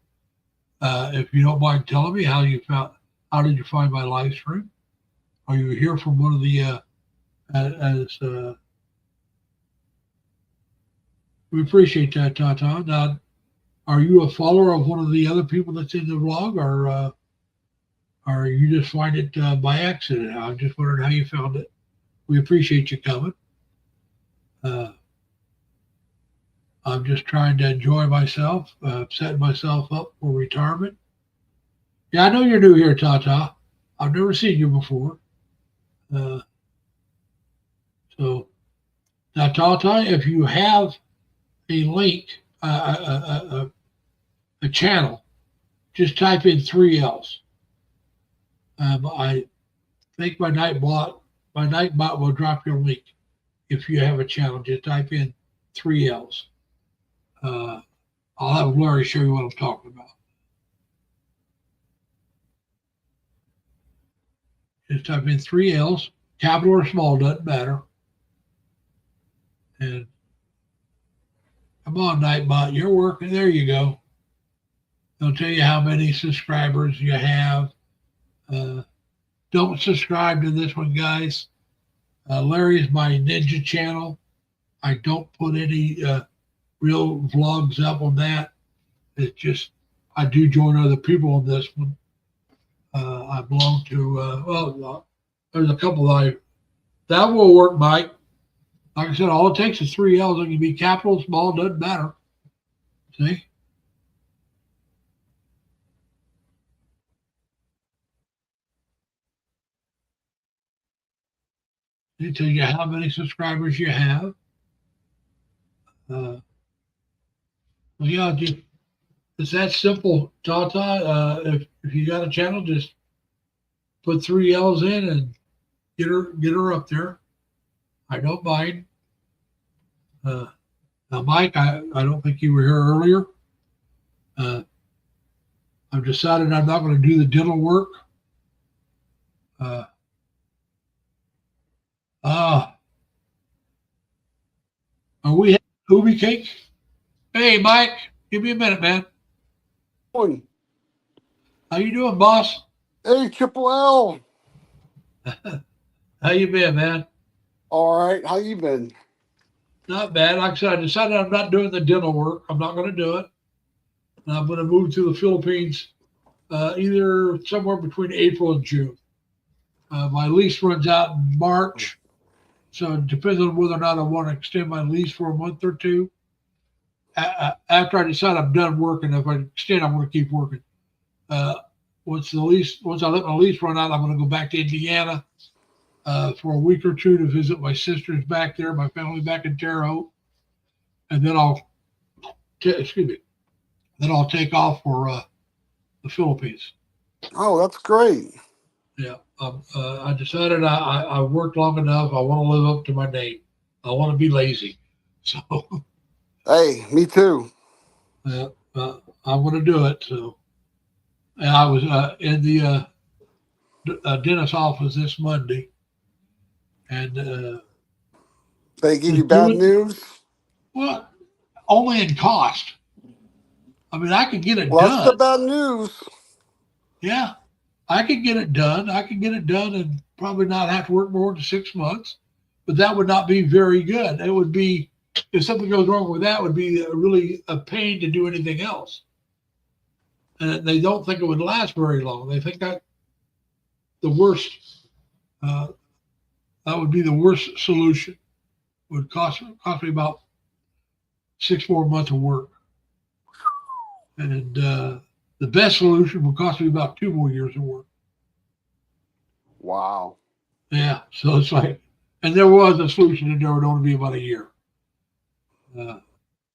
If you don't mind telling me how did you find my live stream? Are you here from one of the, we appreciate that, Tata. Now, are you a follower of one of the other people that's in the vlog, or you just find it by accident? I'm just wondering how you found it. We appreciate you coming. I'm just trying to enjoy myself, setting myself up for retirement. Yeah, I know you're new here, Tata. I've never seen you before. So now, Tata, if you have a link, a channel, just type in 3Ls. I think my Nightbot will drop your link. If you have a channel, just type in 3Ls. I'll have Larry show you what I'm talking about. Just type in 3Ls, capital or small, doesn't matter. And come on, Nightbot, you're working. There you go. They'll tell you how many subscribers you have. Don't subscribe to this one, guys. Larry is my ninja channel. I don't put any real vlogs up on that. It's just I do join other people on this one. I belong to there's a couple that will work, Mike. Like I said, all it takes is 3Ls. It can be capital, small, doesn't matter. See? They tell you how many subscribers you have. Yeah, it's that simple, Tata. If you got a channel, just put 3Ls in and get her up there. I don't mind. Now, Mike, I don't think you were here earlier. I've decided I'm not going to do the dental work. Are we having ubi cake? Hey, Mike, give me a minute, man. How you doing, boss? Hey, Triple L. How you been, man? All right. How you been? Not bad. Like I said, I decided I'm not doing the dental work. I'm not going to do it. And I'm going to move to the Philippines either somewhere between April and June. My lease runs out in March. So it depends on whether or not I want to extend my lease for a month or two. After I decide I'm done working, if I extend, I'm going to keep working. Once I let my lease run out, I'm going to go back to Indiana for a week or two to visit my sisters back there, my family back in Terre Haute, and then I'll take off for the Philippines. Oh, that's great. Yeah, I decided I worked long enough. I want to live up to my name. I want to be lazy. So. Hey, me too. I want to do it. So, and I was in the dentist's office this Monday, and they give you bad news. Well, only in cost. I mean, I could get it done. That's the bad news. Yeah, I could get it done. I could get it done and probably not have to work more than 6 months, but that would not be very good. It would be, if something goes wrong with that, would be really a pain to do anything else. And they don't think it would last very long. They think that the worst, that would be the worst solution. It would cost me about 6 more months of work. And the best solution would cost me about 2 more years of work. Wow. Yeah. So it's like, and there was a solution and there would only be about a year. But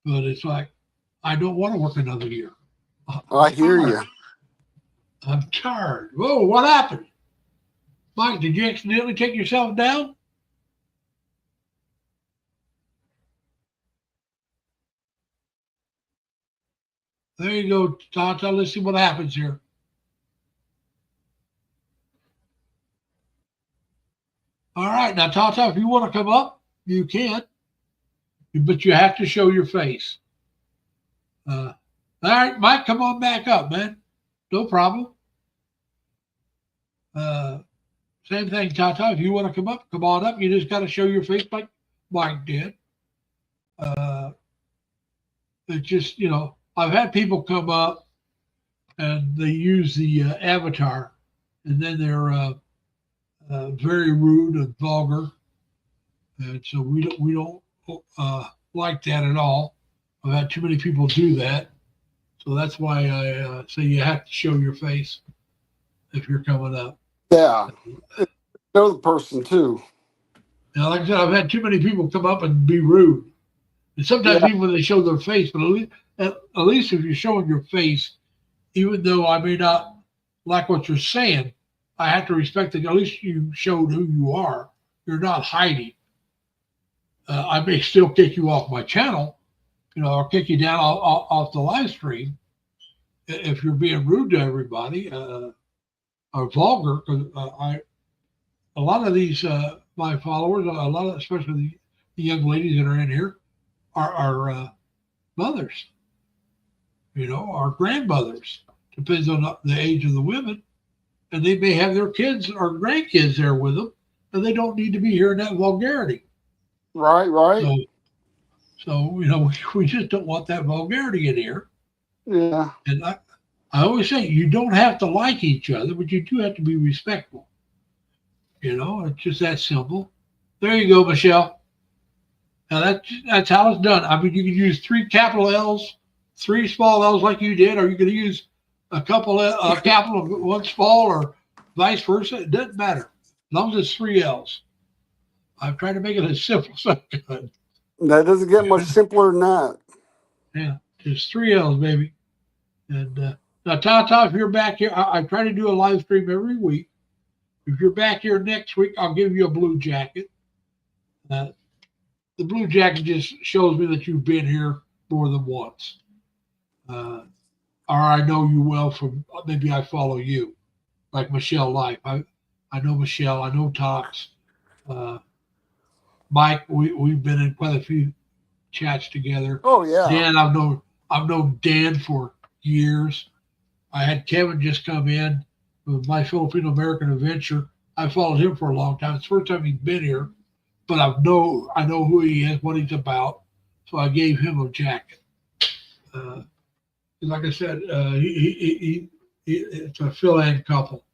it's like, I don't want to work another year. I hear you. I'm tired. Whoa, what happened? Mike, did you accidentally take yourself down? There you go, Tata. Let's see what happens here. All right. Now, Tata, if you want to come up, you can. But you have to show your face. All right, Mike, come on back up, man. No problem. Same thing, Tata. If you want to come on up. You just got to show your face like Mike did. It's just, I've had people come up and they use the avatar, and then they're very rude and vulgar, and so we don't like that at all. I've had too many people do that, so that's why I say you have to show your face if you're coming up. Yeah, it's know the person too. Now, like I said, I've had too many people come up and be rude. And sometimes Yeah. even when they show their face, but at least if you're showing your face, even though I may not like what you're saying, I have to respect that at least you showed who you are. You're not hiding. I may still kick you off my channel, or kick you down off the live stream if you're being rude to everybody or vulgar. Because a lot of these my followers, especially the young ladies that are in here, are mothers, our grandmothers. Depends on the age of the women, and they may have their kids or grandkids there with them, and they don't need to be hearing that vulgarity. Right. So we just don't want that vulgarity in here. Yeah. And I always say you don't have to like each other, but you do have to be respectful. It's just that simple. There you go, Michelle. Now that's how it's done. I mean, you can use 3 capital L's, 3 small L's like you did, or you can use a capital, 1 small, or vice versa. It doesn't matter as long as it's 3 L's. I've tried to make it as simple as I could. That doesn't get much simpler than that. Yeah, just 3 L's, baby. And now, Tata, if you're back here, I try to do a live stream every week. If you're back here next week, I'll give you a blue jacket. The blue jacket just shows me that you've been here more than once. Or I know you well from maybe I follow you, like Michelle Life. I know Michelle. I know Tox. Mike, we've been in quite a few chats together. Oh yeah. Dan, I've known Dan for years. I had Kevin just come in with My Filipino American Adventure. I followed him for a long time. It's the first time he's been here, but I know who he is, what he's about. So I gave him a jacket. Like I said, it's a Phil-Ann couple,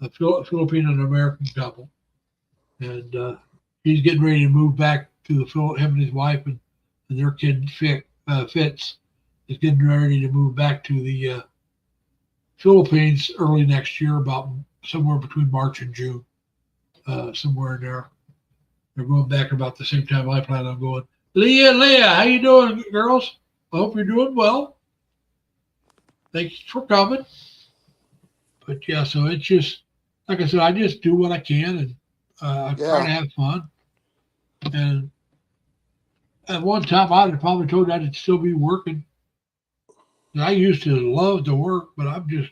a Filipino and American couple, and he's getting ready to move back to him and his wife and their kid Fitz is getting ready to move back to the Philippines early next year, about somewhere between March and June, somewhere in there. They're going back about the same time I plan on going. Leah, how you doing, girls? I hope you're doing well. Thanks for coming. But yeah, so it's just, like I said, I just do what I can, and I try to have fun. And at one time, I'd probably told you I'd still be working. And I used to love to work, but I've just,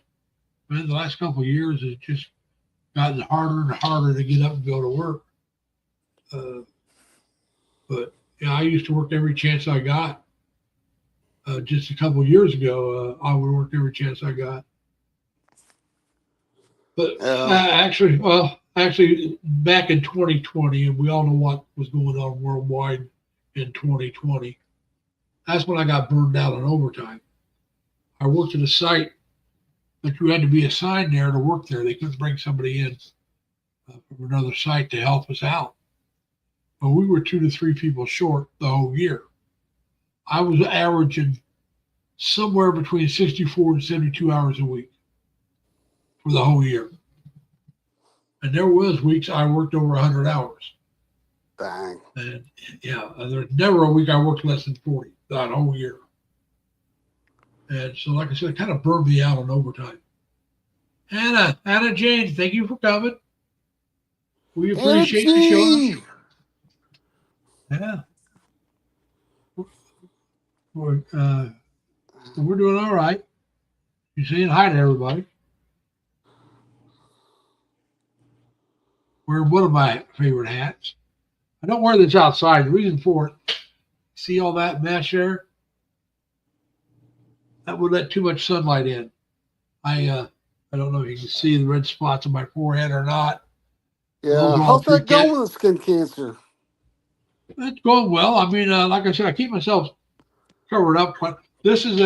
man, the last couple of years, it's just gotten harder and harder to get up and go to work. But yeah, I used to work every chance I got. Just a couple of years ago, I would work every chance I got. But actually, back in 2020, and we all know what was going on worldwide in 2020, that's when I got burned out on overtime. I worked at a site that you had to be assigned there to work there. They couldn't bring somebody in from another site to help us out. But we were 2 to 3 people short the whole year. I was averaging somewhere between 64 and 72 hours a week for the whole year. And there was weeks I worked over 100 hours. Dang. And yeah, there's never a week I worked less than 40 that whole year. And so, like I said, it kind of burned me out on overtime. Hannah Jane, thank you for coming. We appreciate you showing up. Yeah. We're doing all right. You're saying hi to everybody. Wearing one of my favorite hats. I don't wear this outside. The reason for it, see all that mesh there? That would let too much sunlight in. I don't know if you can see the red spots on my forehead or not. Yeah. How's that going with skin cancer? It's going well. I mean, like I said, I keep myself covered up. But this is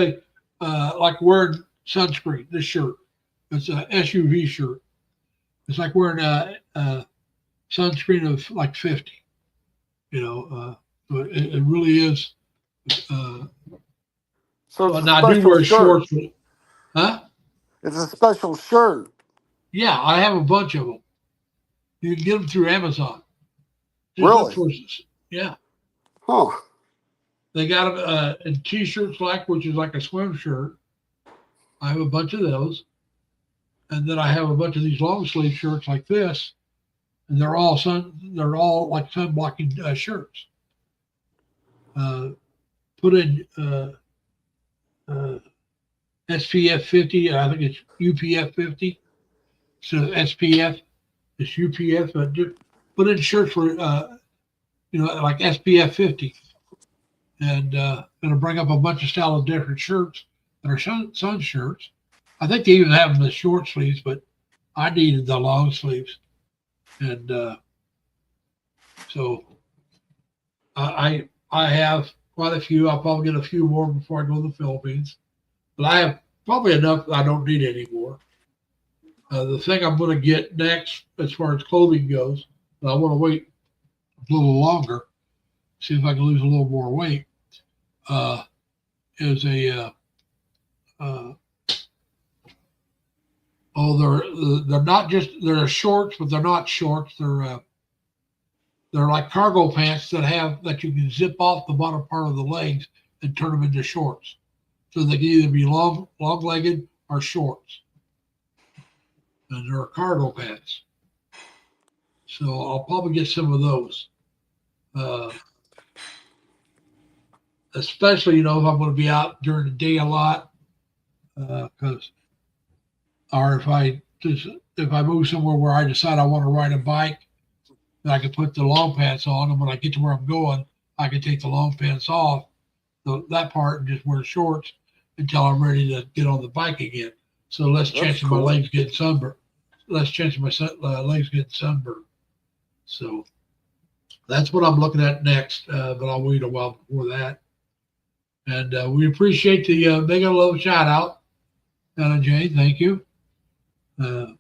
like wearing sunscreen. This shirt, it's a SUV shirt. It's like wearing a sunscreen of like 50. It really is. So it's now I do wear shorts. Huh? It's a special shirt. Yeah, I have a bunch of them. You can get them through Amazon. Just Really? look for, yeah. Huh. They got them in t-shirts which is like a swim shirt. I have a bunch of those. And then I have a bunch of these long sleeve shirts like this. And they're all like sun blocking shirts. Put in SPF 50. I think it's UPF 50. So SPF, it's UPF. But just put in shirts for like SPF 50, and it'll bring up a bunch of style of different shirts that are sun shirts. I think they even have them in the short sleeves, but I needed the long sleeves, and so I have quite a few. I'll probably get a few more before I go to the Philippines, but I have probably enough that I don't need anymore. The thing I'm going to get next, as far as clothing goes, and I want to wait a little longer, see if I can lose a little more weight, is they're not just, they're shorts, but they're not shorts. They're like cargo pants that you can zip off the bottom part of the legs and turn them into shorts. So they can either be long legged or shorts. And they're cargo pants. So I'll probably get some of those. Especially, if I'm going to be out during the day a lot, or if I move somewhere where I decide I want to ride a bike, then I can put the long pants on, and when I get to where I'm going, I can take the long pants off, that part, and just wear shorts until I'm ready to get on the bike again. So less chance of my legs getting sunburned. Less chance of my legs getting sunburned. So that's what I'm looking at next, but I'll wait a while before that. And we appreciate the Mega Love shout out, Ella Jane. Thank you. We're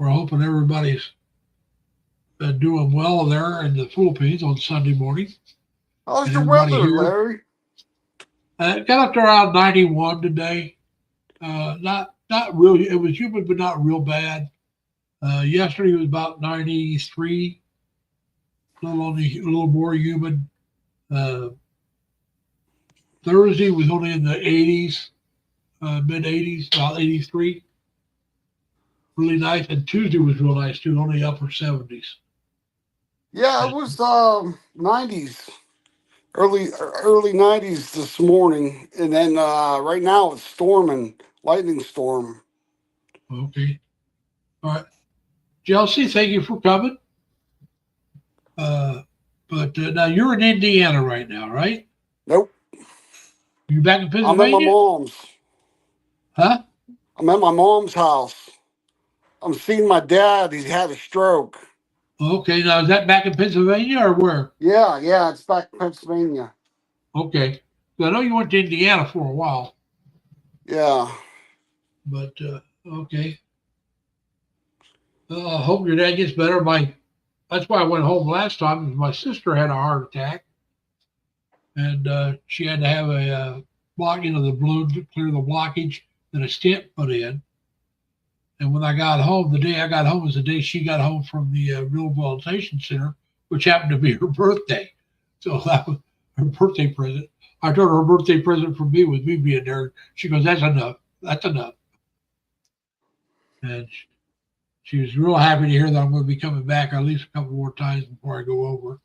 hoping everybody's doing well there in the Philippines on Sunday morning. How's your weather, Larry? It got up to around 91 today. Not really. It was humid, but not real bad. Yesterday was about 93. A little more humid. Thursday was only in the 80s, mid 80s, about 83. Really nice. And Tuesday was real nice too, only upper 70s. Yeah, it was 90s, early 90s this morning, and then right now it's storming, lightning storm. Okay. All right. Chelsea, thank you for coming. But now you're in Indiana right now, right? Nope. You back in Pennsylvania? I'm at my mom's. Huh? I'm at my mom's house. I'm seeing my dad. He's had a stroke. Okay. Now, is that back in Pennsylvania or where? Yeah, it's back in Pennsylvania. Okay. So I know you went to Indiana for a while. Yeah. But, okay. I hope your dad gets better. That's why I went home last time. My sister had a heart attack. And she had to have a blocking of the balloon to clear the blockage, then a stent put in. And when I got home, the day I got home was the day she got home from the rehabilitation center, which happened to be her birthday. So that was her birthday present. I told her birthday present from me was me being there. She goes, "That's enough. That's enough." And she was real happy to hear that I'm going to be coming back at least a couple more times before I go over.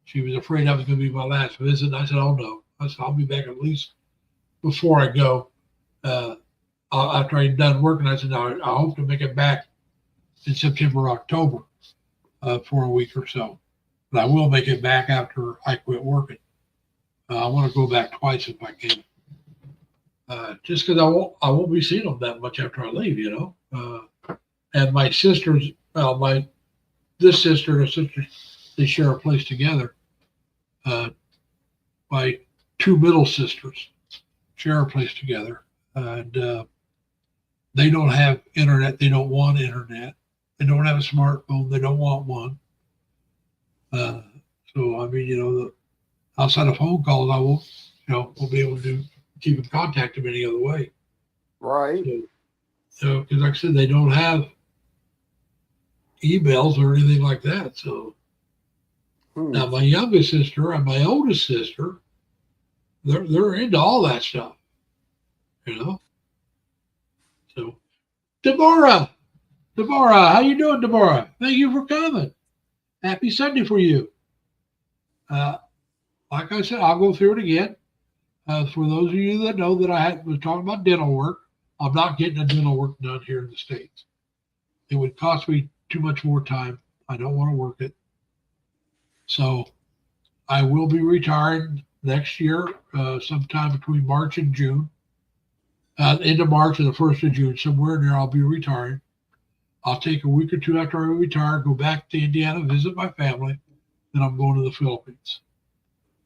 She was afraid that was going to be my last visit. And I said, "Oh no." I said, "I'll be back at least before I go." After I'm done working, I said, "No, I hope to make it back in September, October for a week or so. But I will make it back after I quit working. I want to go back twice if I can. Just because I won't be seeing them that much after I leave, And my sisters, this sister and her sister, they share a place together. My two middle sisters share a place together, and they don't have internet. They don't want internet. They don't have a smartphone. They don't want one. So I mean, outside of phone calls, I won't be able to keep in contact them any other way. Right. So because like I said, they don't have emails or anything like that. So Hmm. now my youngest sister and my oldest sister, they're into all that stuff, you know. So Deborah, Deborah, how you doing, Deborah? Thank you for coming. Happy Sunday for you. Uh, like I said, I'll go through it again. For those of you that know that was talking about dental work, I'm not getting the dental work done here in the States. It would cost me too much more time. I don't want to work it. So I will be retiring next year, sometime between March and June. End of March and the 1st of June, somewhere in there, I'll be retiring. I'll take a week or two after I retire, go back to Indiana, visit my family, then I'm going to the Philippines.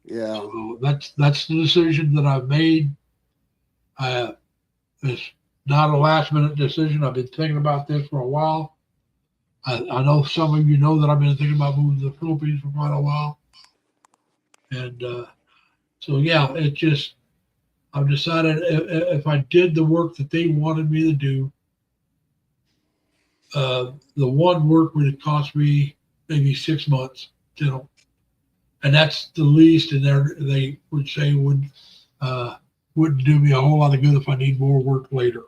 Yeah. So that's the decision that I've made. It's not a last minute decision. I've been thinking about this for a while. I know some of you know that I've been thinking about moving to the Philippines for quite a while. And so, yeah, it just, I've decided if I did the work that they wanted me to do, the one work would cost me maybe 6 months, and that's the least. And they would say wouldn't do me a whole lot of good if I need more work later.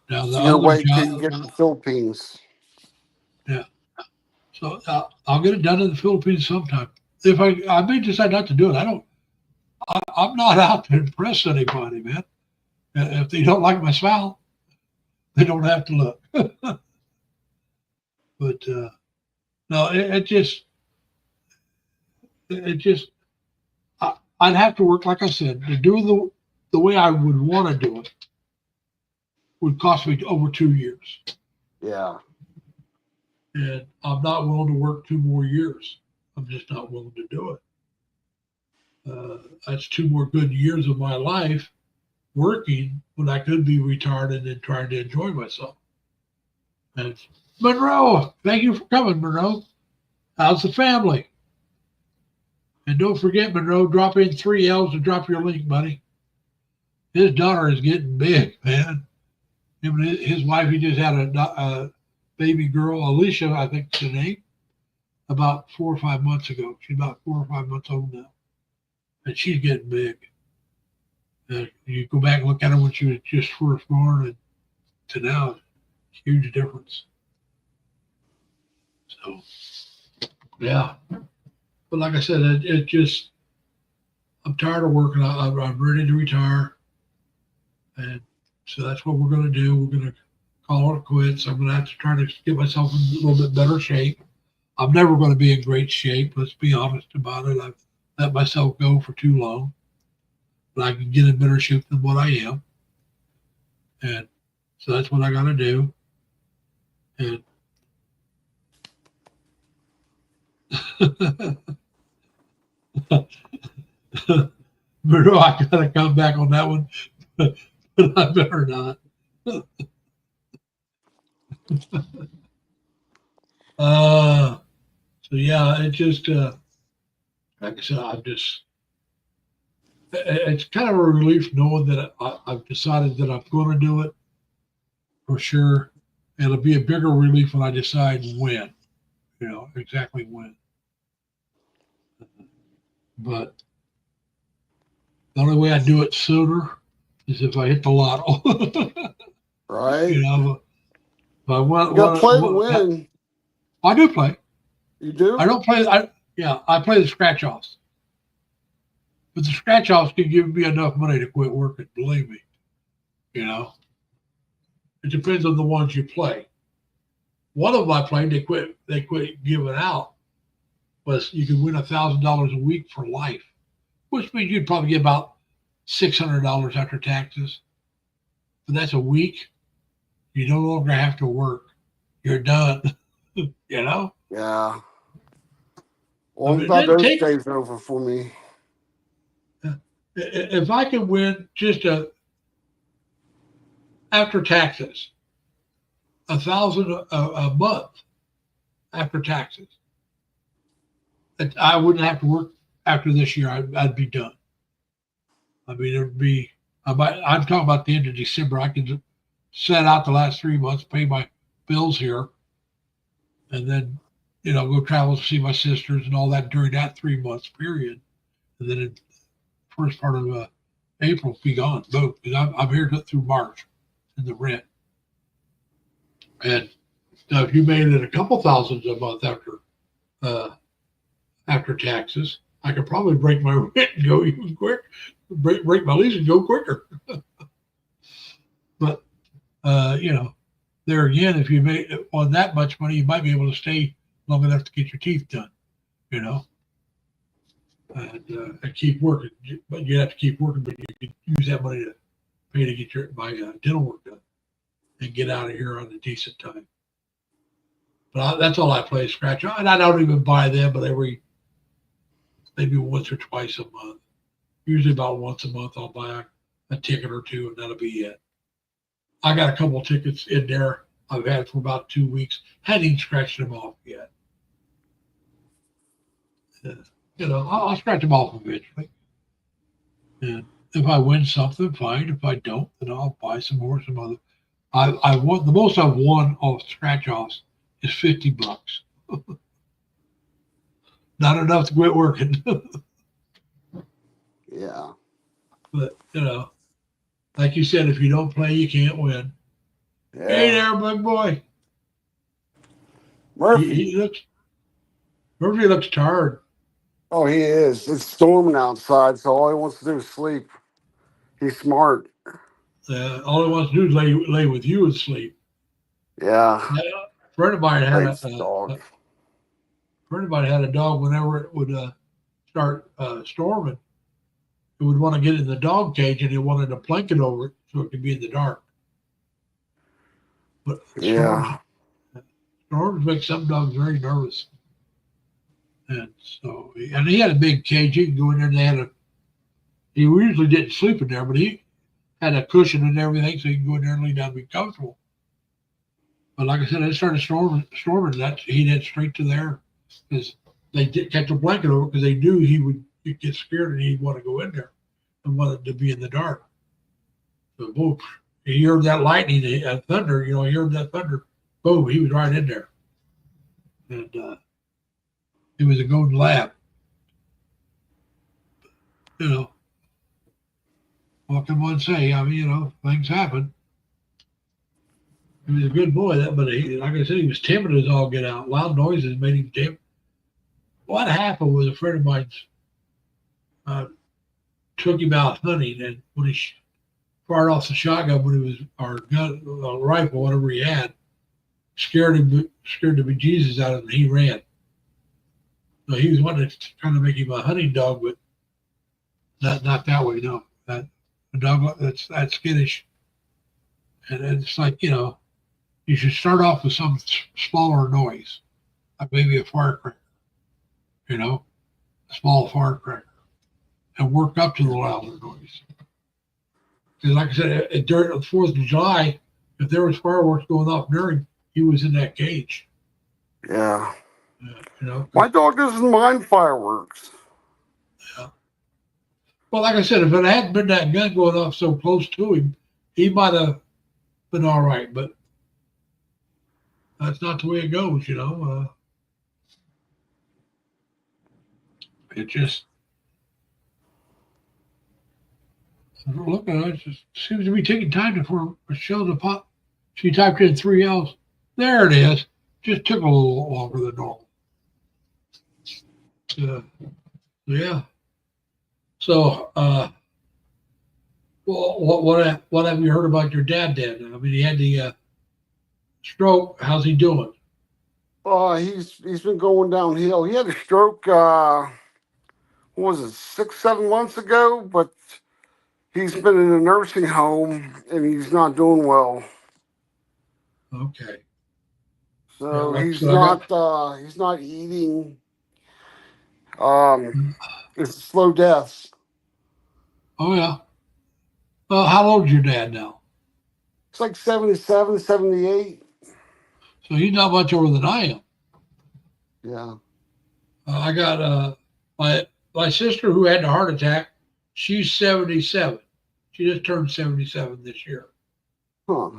Now the So you're other waiting till you job, get to the Philippines. yeah. So I'll get it done in the Philippines sometime. If I may decide not to do it, I'm not out to impress anybody, man. If they don't like my smile, they don't have to look. But no, it just I'd have to work, like I said, to do the way I would want to do it would cost me over 2 years. Yeah. And I'm not willing to work 2 more years. I'm just not willing to do it. That's 2 more good years of my life working when I could be retired and then trying to enjoy myself. And Monroe, thank you for coming, Monroe. How's the family? And don't forget, Monroe, drop in 3Ls to drop your link, buddy. His daughter is getting big, man. Him and his wife, he just had a baby girl, Alicia, I think is the name, about 4 or 5 months ago. She's about 4 or 5 months old now. And she's getting big. You go back and look at her when she was just first born and to now, huge difference. So, yeah. But like I said, it just, I'm tired of working. I'm ready to retire. And so that's what we're going to do. We're going to call it quits. I'm going to have to try to get myself in a little bit better shape. I'm never going to be in great shape. Let's be honest about it. I've let myself go for too long. But I can get in better shape than what I am. And so that's what I got to do. And Bruno, I got to come back on that one, but I better not. So yeah, it just like I said, it's kind of a relief knowing that I've decided that I'm going to do it for sure. It'll be a bigger relief when I decide when, exactly when. But the only way I do it sooner is if I hit the lotto. Right. If I want, You got to play to win. I do play. You do? I don't play. I play the scratch offs. But the scratch offs can give me enough money to quit working. Believe me. It depends on the ones you play. One of them I played, they quit giving out, was you could win $1,000 a week for life, which means you'd probably get about $600 after taxes. But that's a week. You no longer have to work. You're done. Yeah. Well, I mean, about those days over for me. If I can win just after taxes, $1,000 a month after taxes, I wouldn't have to work after this year. I'd be done. I mean, it would be. I'm talking about the end of December. I can set out the last 3 months, pay my bills here, and then, go travel to see my sisters and all that during that 3 months period. And then in the first part of April, be gone. Boom. Because I'm here through March in the rent. And now if you made it a couple thousands a month after taxes, I could probably break my rent and go even quick, break my lease and go quicker. But, there again, if you made on that much money, you might be able to stay long enough to get your teeth done, and keep working. But you have to keep working, but you can use that money to pay to get my dental work done and get out of here on a decent time. But that's all I play scratch on. And I don't even buy them, but maybe once or twice a month. Usually about once a month, I'll buy a ticket or two, and that'll be it. I got a couple tickets in there I've had for about 2 weeks. Hadn't even scratched them off yet. I'll scratch them off eventually. And if I win something, fine. If I don't, then I'll buy some more, some other. I won the most I've won off scratch offs is $50. Not enough to quit working. Yeah. But like you said, if you don't play, you can't win. Yeah. Hey there, big boy. Murphy. Murphy looks tired. Oh, he is. It's storming outside, so all he wants to do is sleep. He's smart. All he wants to do is lay with you and sleep. Yeah. A friend of mine had a dog. Friend of mine had a dog. Whenever it would start storming, it would want to get in the dog cage, and he wanted a blanket over it so it could be in the dark. But storms make some dogs very nervous. And so, he had a big cage. You can go in there, and he usually didn't sleep in there, but he had a cushion and everything, so you can go in there and lay down and be comfortable. But like I said, it started storming. He'd head straight to there because they did catch a blanket over because they knew he'd get scared and he'd want to go in there and wanted to be in the dark. So boom, he heard that lightning, thunder. He heard that thunder. Boom, he was right in there, and it was a golden lab. What can one say? I mean, things happen. He was a good boy, but like I said, he was timid as all get out. Loud noises made him timid. What happened was a friend of mine took him out hunting, and when he fired off the shotgun, or gun, rifle, whatever he had, scared the bejesus out of him, and he ran. So he was wanting to kind of make him a hunting dog, but not that way. No, a dog that's that skittish, and it's like you should start off with some smaller noise, like maybe a firecracker, a small firecracker, and work up to the louder noise. Because like I said, during the 4th of July, if there was fireworks going off during, he was in that cage. Yeah. My dog doesn't mind fireworks. Yeah. Well, like I said, if it hadn't been that gun going off so close to him, he might have been all right. But that's not the way it goes, It just, look at it. It just seems to be taking time for Michelle to pop. She typed in 3 L's. There it is. Just took a little longer than normal. Yeah. So, what have you heard about your dad then? I mean, he had the stroke. How's he doing? He's been going downhill. He had a stroke. What was it, 6-7 months ago? But he's been in a nursing home and he's not doing well. Okay. So Yeah, he's not eating. It's a slow death. Oh yeah. Well, how old is your dad now? It's like 77, 78. So he's not much older than I am. Yeah. I got my sister who had a heart attack. She's 77. She just turned 77 this year. Huh.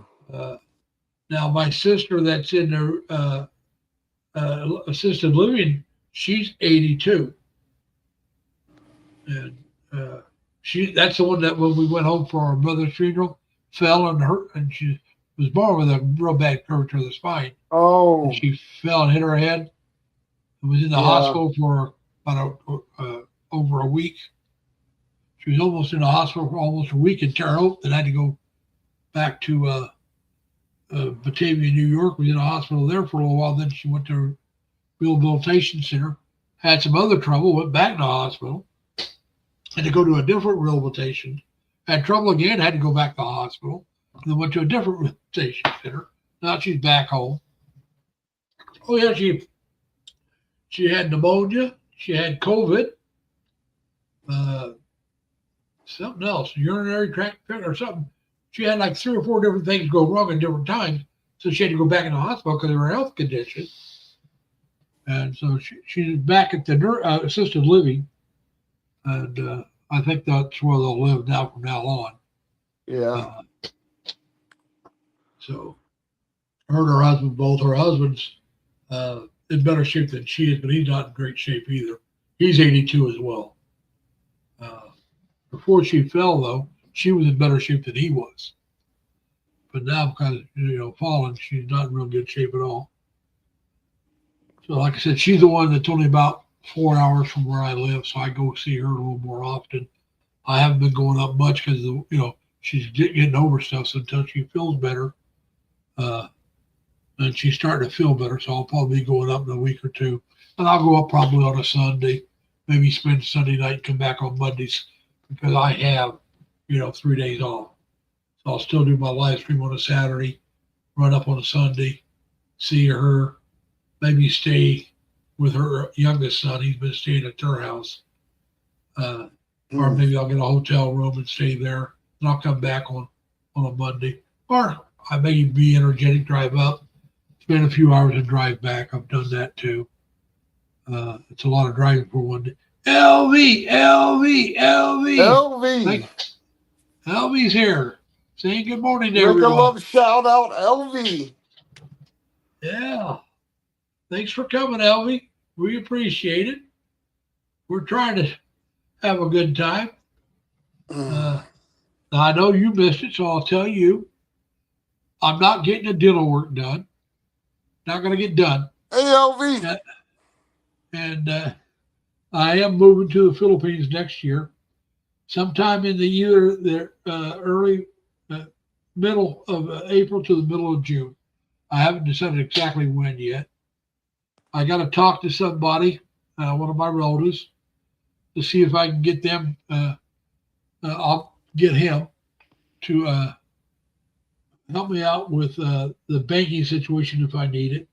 Now my sister that's in the assisted living, she's 82. And that's the one that when we went home for our mother's funeral, fell and hurt, and she was born with a real bad curvature of the spine. Oh, And she fell and hit her head and was in the yeah. hospital for about over a week. She was almost in the hospital for almost a week in Terre Haute, then had to go back to Batavia, New York. Was in a hospital there for a little while. Then she went to a rehabilitation center, had some other trouble, went back to the hospital, had to go to a different rehabilitation, had trouble again, had to go back to the hospital, and then went to a different rehabilitation center. Now she's back home. Oh yeah, she had pneumonia, she had COVID, something else, urinary tract or something. She had like 3 or 4 different things go wrong at different times, so she had to go back in the hospital because of her health condition. And so she's back at the assisted living, and I think that's where they'll live now from now on. Yeah. So her and her husband, both her husband's in better shape than she is, but he's not in great shape either. He's 82 as well. Before she fell, though, she was in better shape than he was. But now, because fallen, she's not in real good shape at all. So, like I said, she's the one that's only about 4 hours from where I live, so I go see her a little more often. I haven't been going up much because she's getting over stuff. So until she feels better, and she's starting to feel better, so I'll probably be going up in a week or two, and I'll go up probably on a Sunday, maybe spend Sunday night and come back on Mondays because I have 3 days off. So I'll still do my live stream on a Saturday, run up on a Sunday, see her, maybe stay with her youngest son. He's been staying at their house. Or maybe I'll get a hotel room and stay there, and I'll come back on a Monday. Or I may be energetic, drive up, spend a few hours and drive back. I've done that too. It's a lot of driving for one day. LV. LV's here. Saying good morning to everyone. Love shout out, LV. Yeah. Thanks for coming, LV. We appreciate it. We're trying to have a good time. Now, I know you missed it, so I'll tell you. I'm not getting the dental work done. Not going to get done. Hey, LV. And I am moving to the Philippines next year, sometime in the early middle of April to the middle of June. I haven't decided exactly when yet. I got to talk to somebody, one of my relatives, to see if I can get them. I'll get him to help me out with the banking situation if I need it.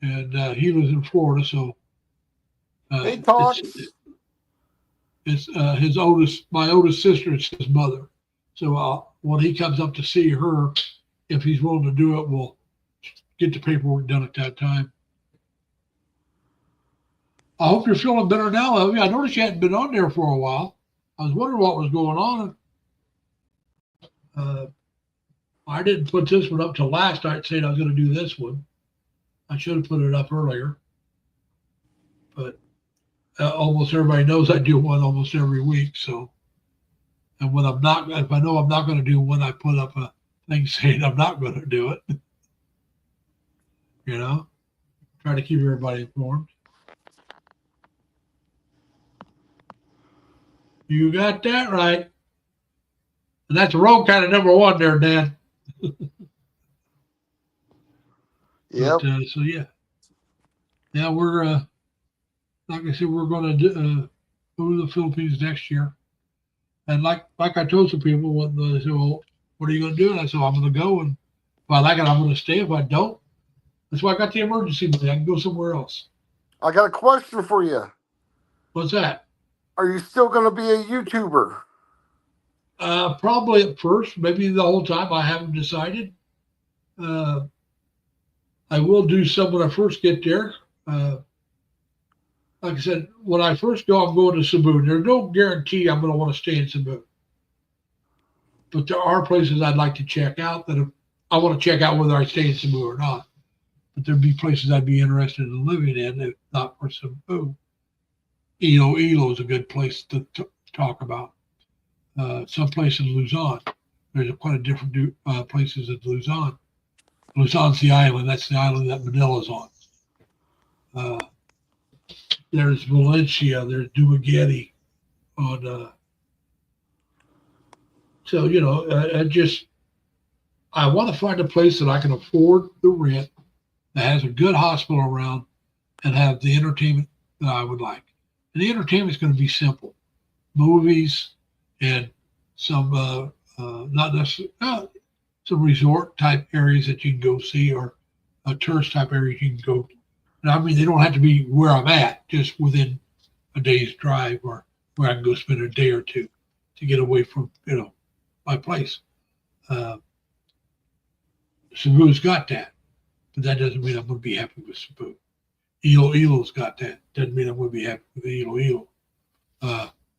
And he lives in Florida, so hey, Todd. It's my oldest sister. It's his mother. So when he comes up to see her, if he's willing to do it, we'll get the paperwork done at that time. I hope you're feeling better now, Elvie. I noticed you hadn't been on there for a while. I was wondering what was going on. I didn't put this one up till last night saying I was going to do this one. I should have put it up earlier. But almost everybody knows I do one almost every week. So, and if I know I'm not going to do one, I put up a thing saying I'm not going to do it. Try to keep everybody informed. You got that right. And that's the wrong kind of number 1 there, Dan. Yep. So yeah. Yeah, we're like I said, we're going to go to the Philippines next year. And like I told some people, they said, "Well, what are you going to do?" And I said, "I'm going to go, and if I like it, I'm going to stay. If I don't, that's why I got the emergency money. I can go somewhere else." I got a question for you. What's that? Are you still going to be a YouTuber? Probably at first, maybe the whole time. I haven't decided. I will do some when I first get there. Like I said, when I first go, I'm going to Cebu. There's no guarantee I'm going to want to stay in Cebu. But there are places I'd like to check out that I want to check out whether I stay in Cebu or not. but there'd be places I'd be interested in living in if not for Cebu. Ilo is a good place to talk about. Some place in Luzon. There's quite a different places in Luzon. Luzon's the island. That's the island that Manila's on. There's Valencia. There's Dumaguete on. So I want to find a place that I can afford the rent, that has a good hospital around, and have the entertainment that I would like. And the entertainment is going to be simple: movies and some not necessarily some resort type areas that you can go see, or tourist type areas you can go. And I mean, they don't have to be where I'm at, just within a day's drive, or where I can go spend a day or two to get away from my place. Cebu's got that, but that doesn't mean I'm going to be happy with Cebu. Ilo's got that. Doesn't mean I'm going to be happy with Ilo.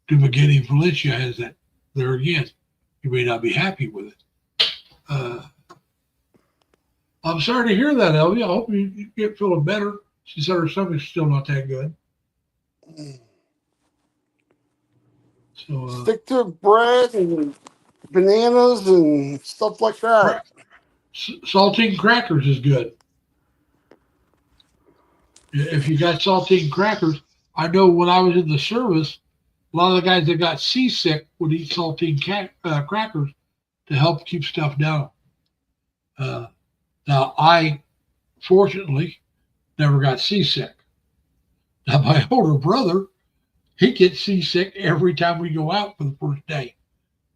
Dumaguete and Valencia has that. There again, you may not be happy with it. I'm sorry to hear that, Elvie. I hope you get feeling better. She said her stomach's still not that good. So stick to bread and bananas and stuff like that. Saltine crackers is good. If you got saltine crackers, I know when I was in the service, a lot of the guys that got seasick would eat saltine crackers to help keep stuff down. Now, I fortunately never got seasick. Now, my older brother, he gets seasick every time we go out for the first day.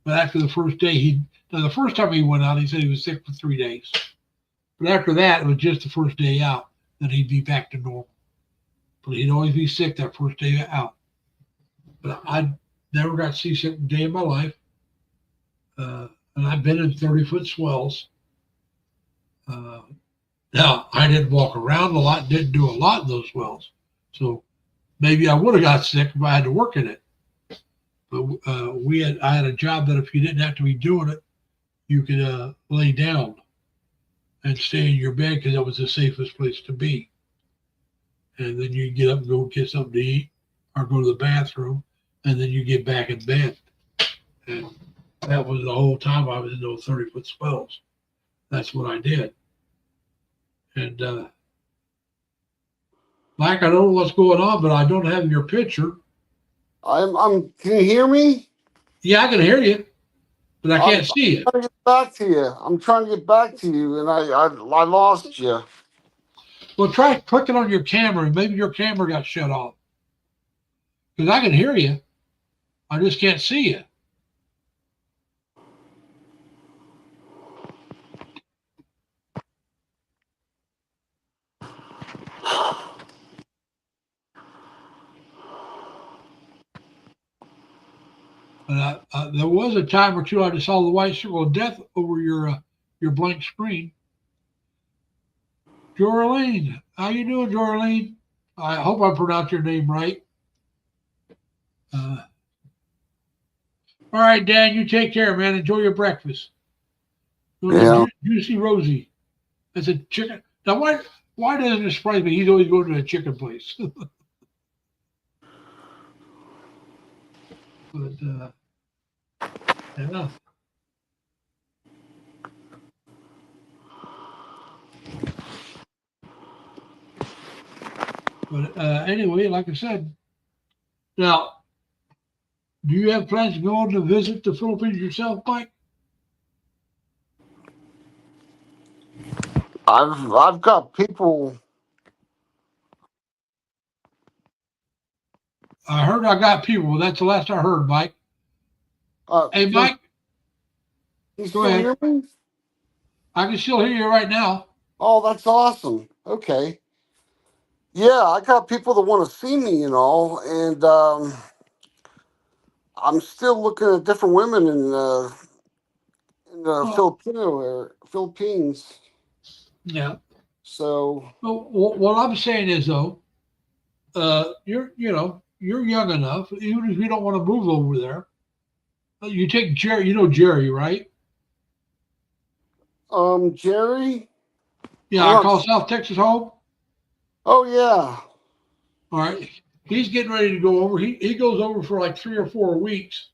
But after the first day, the first time he went out, he said he was sick for 3 days. But after that, it was just the first day out, then he'd be back to normal. But he'd always be sick that first day out. But I never got seasick a day in my life. And I've been in 30-foot swells. Now, I didn't walk around a lot, didn't do a lot in those swells. So maybe I would have got sick if I had to work in it. But I had a job that if you didn't have to be doing it, you could lay down and stay in your bed because that was the safest place to be. And then you get up and go get something to eat or go to the bathroom, and then you get back in bed. And that was the whole time I was in those 30-foot swells. That's what I did. And Mike, I don't know what's going on, but I don't have your picture. Can you hear me? Yeah, I can hear you, but I can't see it. I'm trying to get back to you. I'm trying to get back to you, and I lost you. Well, try clicking on your camera, and maybe your camera got shut off. Because I can hear you. I just can't see you. But there was a time or two I just saw the white circle of death over your blank screen. Jorlene, how you doing, Jorlene? I hope I pronounced your name right. All right, Dan, you take care, man. Enjoy your breakfast. Yeah. Juicy Rosie. That's a chicken. Now, why doesn't it surprise me? He's always going to a chicken place. But yeah. But anyway, like I said, now, do you have plans to go on to visit the Philippines yourself, Mike? I've got people. I heard I got people. Well, that's the last I heard, Mike. Hey, Mike. You still hear me? I can still hear you right now. Oh, that's awesome. Okay. Yeah, I got people that want to see me, and I'm still looking at different women in the Philippines. Yeah. So. Well, what I'm saying is, though, you're young enough. Even if you don't want to move over there, you take Jerry. You know Jerry, right? Jerry. Yeah, I'm I not. call South Texas home. Oh yeah. All right. He's getting ready to go over. He goes over for like 3 or 4 weeks.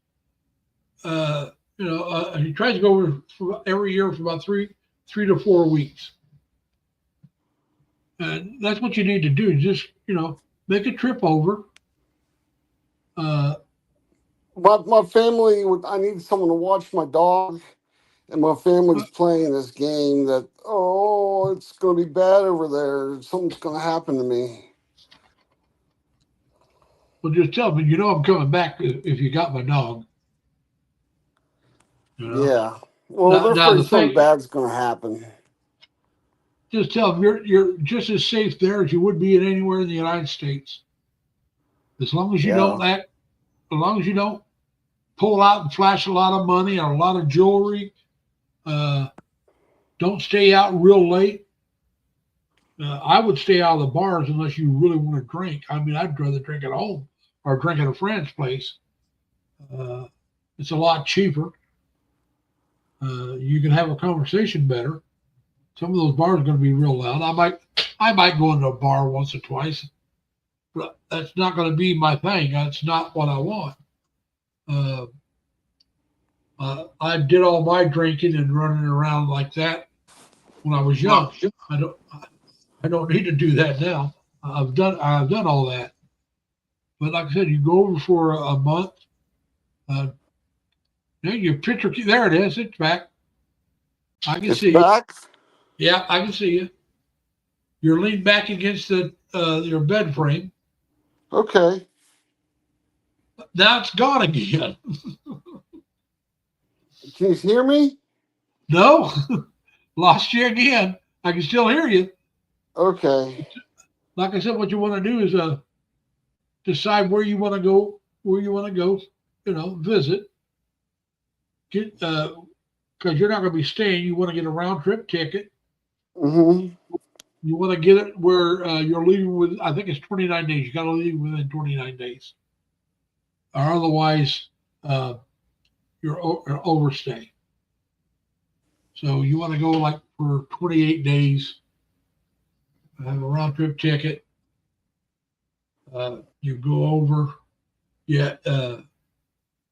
He tries to go over every year for about three to 4 weeks. And that's what you need to do. Just, make a trip over. Uh, My family would. I need someone to watch my dog, and my family's playing this game. That it's gonna be bad over there. Something's gonna happen to me. well, just tell me, I'm coming back if you got my dog. You know. Yeah. Well, Now, they're now afraid the something thing, bad's gonna happen. just tell them you're just as safe there as you would be in anywhere in the United States. As long as you Yeah. don't act, as long as you don't pull out and flash a lot of money or a lot of jewelry. Uh, don't stay out real late. I would stay out of the bars unless you really want to drink. I mean, I'd rather drink at home or drink at a friend's place. Uh, it's a lot cheaper. You can have a conversation better. Some of those bars are going to be real loud. I might go into a bar once or twice, but that's not going to be my thing. That's not what I want. Uh, I did all my drinking and running around like that when I was young. I don't. I don't need to do that now. I've done all that. But like I said, you go over for a month. Uh, your picture, there it is. It's back. I can It's see you. back. Yeah, I can see you. You're leaned back against your bed frame. Okay. Now it's gone again. Can you hear me? No, lost you again. I can still hear you. Okay. Like I said, what you want to do is decide where you want to go. Where you want to go. Visit. Get because you're not going to be staying. You want to get a round trip ticket. Mm-hmm. You want to get it where you're leaving with, I think it's 29 days. You got to leave within 29 days. Or otherwise, you're overstay. So you want to go like for 28 days, have a round trip ticket. You go over, yeah,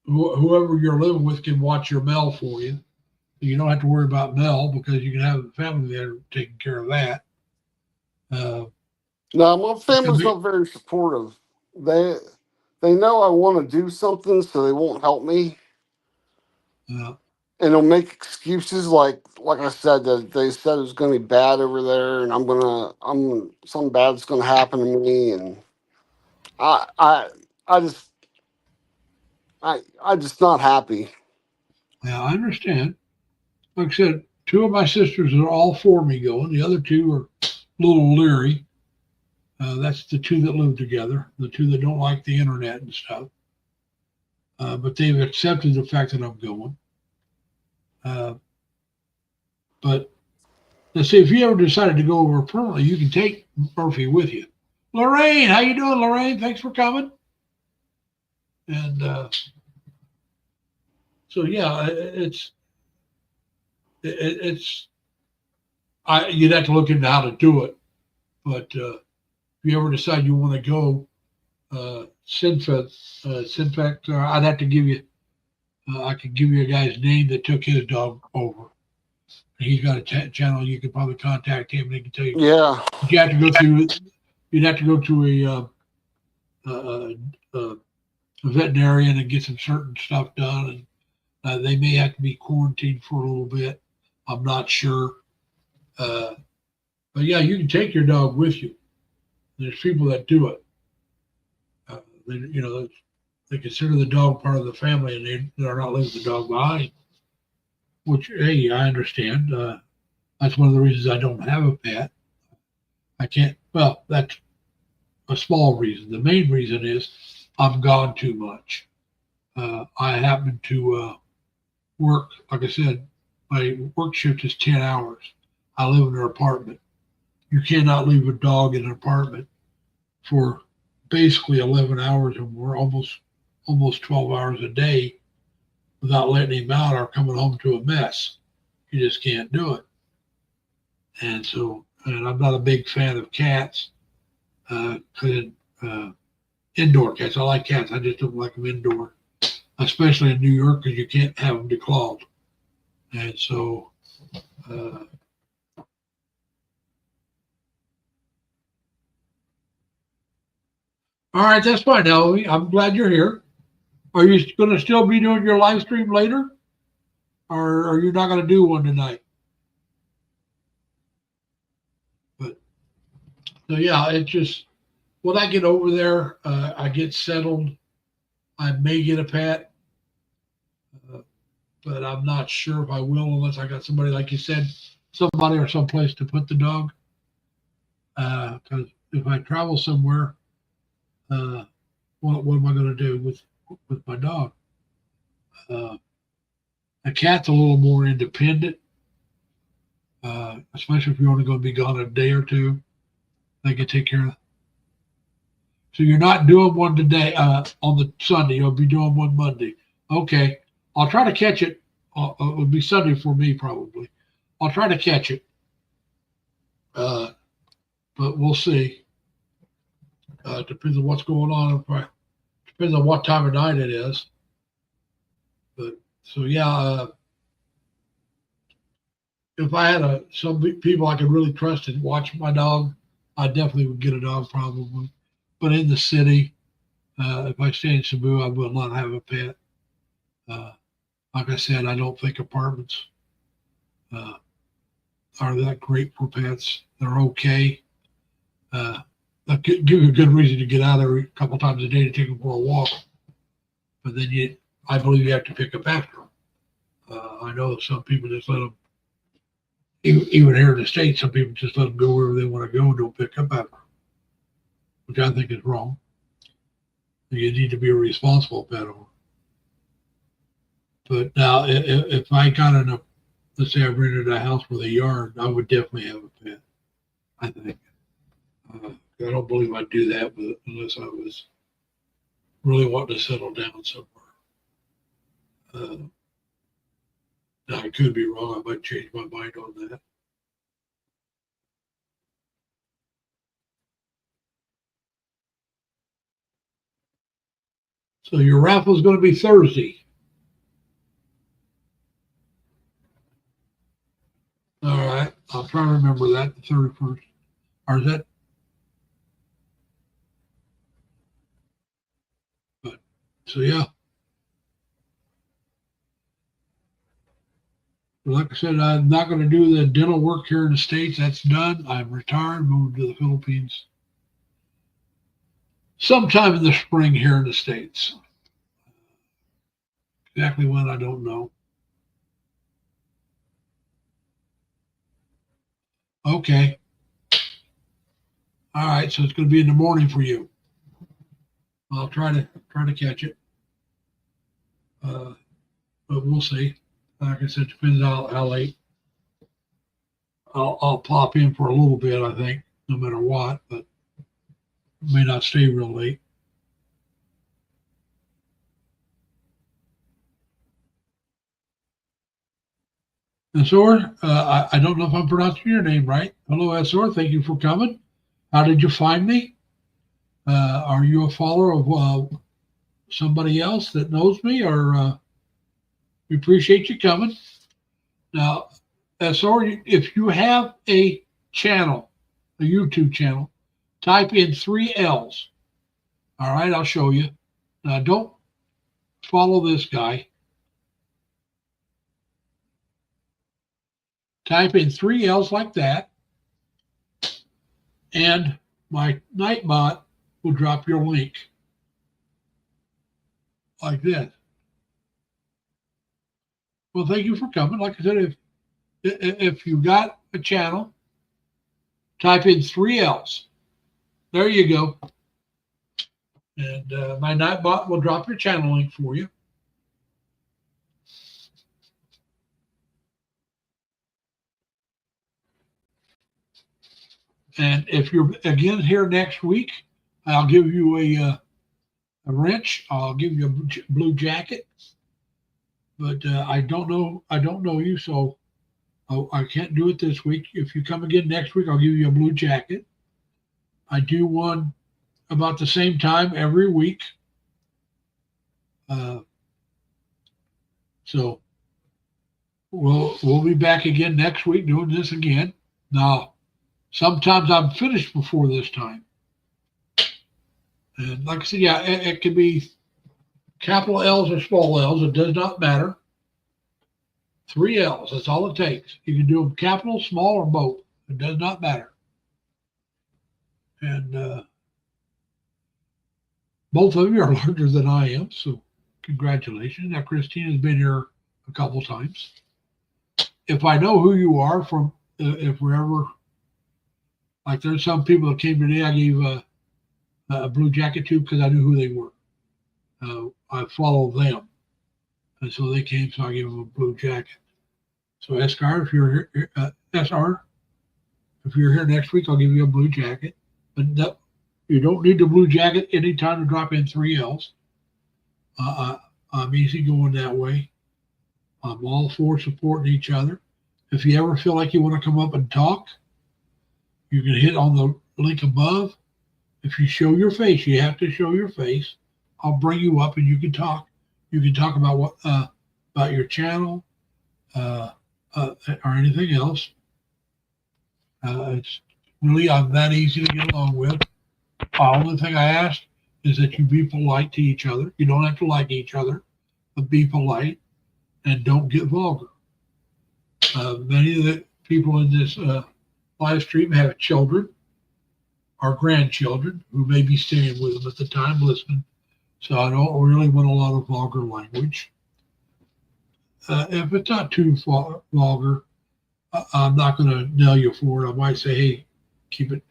whoever you're living with can watch your mail for you. You don't have to worry about mail because you can have the family there taking care of that. No, my family's Be, not very supportive. They they know I want to do something, so they won't help me, uh, and they'll make excuses like I said that they said it was going to be bad over there, and I'm something bad's going to happen to me, and I I I just I just not happy. yeah, I understand. Like I said, two of my sisters are all for me going. The other two are a little leery. That's the two that live together, the two that don't like the internet and stuff. But they've accepted the fact that I'm going. Uh, but let's see, if you ever decided to go over permanently, you can take Murphy with you. Lorraine, how you doing, Lorraine? Thanks for coming. And so yeah, it's you'd have to look into how to do it. But if you ever decide you want to go, Sinfect, I'd have to give you. I could give you a guy's name that took his dog over. He's got a channel. You could probably contact him, and he can tell you. Yeah. You have to go through. You'd have to go to a veterinarian and get some certain stuff done, and they may have to be quarantined for a little bit. I'm not sure, but yeah, you can take your dog with you. There's people that do it. They consider the dog part of the family, and they're not leaving the dog behind. Which, hey, I understand. That's one of the reasons I don't have a pet. I can't. Well, that's a small reason. The main reason is I'm gone too much. I happen to work, like I said, my work shift is 10 hours. I live in an apartment. You cannot leave a dog in an apartment for basically 11 hours or more, almost 12 hours a day without letting him out or coming home to a mess. You just can't do it. And so and I'm not a big fan of cats. Indoor cats. I like cats. I just don't like them indoor, especially in New York because you can't have them declawed. And so, all right, that's fine, Ellie. I'm glad you're here. Are you going to still be doing your live stream later, or are you not going to do one tonight? But so yeah, it just when I get over there, I get settled. I may get a pet, but I'm not sure if I will unless I got somebody, like you said, somebody or someplace to put the dog. Because if I travel somewhere, what am I going to do with my dog? A cat's a little more independent, especially if you're only going to be gone a day or two. They can take care of it. So you're not doing one today on the Sunday. You'll be doing one Monday. Okay. I'll try to catch it. It would be Sunday for me probably. I'll try to catch it. But we'll see. Depends on what's going on. Depends on what time of night it is. But so yeah, if I had some people I could really trust and watch my dog, I definitely would get a dog probably. But in the city, if I stay in Cebu, I will not have a pet. Like I said, I don't think apartments are that great for pets. They're okay. They'll give you a good reason to get out there a couple times a day to take them for a walk. But then I believe you have to pick up after them. I know some people just let them, even here in the States, some people just let them go wherever they want to go and don't pick up after them, which I think is wrong. You need to be a responsible pet owner. But now, if I got let's say I rented a house with a yard, I would definitely have a pet. I think. I don't believe I'd do that unless I was really wanting to settle down somewhere. Now, I could be wrong. I might change my mind on that. So your raffle is going to be Thursday. All right. I'll try to remember that, the 31st. Or is that? So, yeah. Like I said, I'm not going to do the dental work here in the States. That's done. I'm retired, moved to the Philippines sometime in the spring here in the States. Exactly when, I don't know. Okay. All right. So it's going to be in the morning for you. I'll try to catch it. But we'll see. Like I said, depends how late. I'll pop in for a little bit, I think, no matter what, but may not stay real late. Azor, I don't know if I'm pronouncing your name right. Hello, Azor. Thank you for coming. How did you find me? Are you a follower of somebody else that knows me, or we appreciate you coming? Now, Azor, if you have a channel, a YouTube channel, type in 3 L's. All right, I'll show you. Now, don't follow this guy. Type in 3 L's like that, and my Nightbot will drop your link like this. Well, thank you for coming. Like I said, if you got a channel, type in 3 L's. There you go. And my Nightbot will drop your channel link for you. And if you're again here next week, I'll give you a wrench. I'll give you a blue jacket. But I don't know you, so Oh, I can't do it this week. If you come again next week, I'll give you a blue jacket. I do one about the same time every week. So we'll be back again next week doing this again. Now, sometimes I'm finished before this time. And like I said, yeah, it can be capital L's or small L's. It does not matter. 3 L's, that's all it takes. You can do them capital, small, or both. It does not matter. And both of you are larger than I am, so congratulations. Now, Christine has been here a couple times. If I know who you are from, if we're ever, like there's some people that came today, I gave a blue jacket to because I knew who they were. I follow them. And so they came, so I gave them a blue jacket. So SR, if you're here, SR, if you're here next week, I'll give you a blue jacket. But that, you don't need the blue jacket anytime to drop in 3 L's. I'm easy going that way. I'm all for supporting each other. If you ever feel like you want to come up and talk, you can hit on the link above. If you show your face, you have to show your face. I'll bring you up and you can talk. You can talk about what about your channel or anything else. It's really, I'm that easy to get along with. The only thing I ask is that you be polite to each other. You don't have to like each other, but be polite and don't get vulgar. Many of the people in this live stream have children or grandchildren who may be staying with them at the time listening. So I don't really want a lot of vulgar language. If it's not too vulgar, I'm not going to nail you for it. I might say, hey, keep it,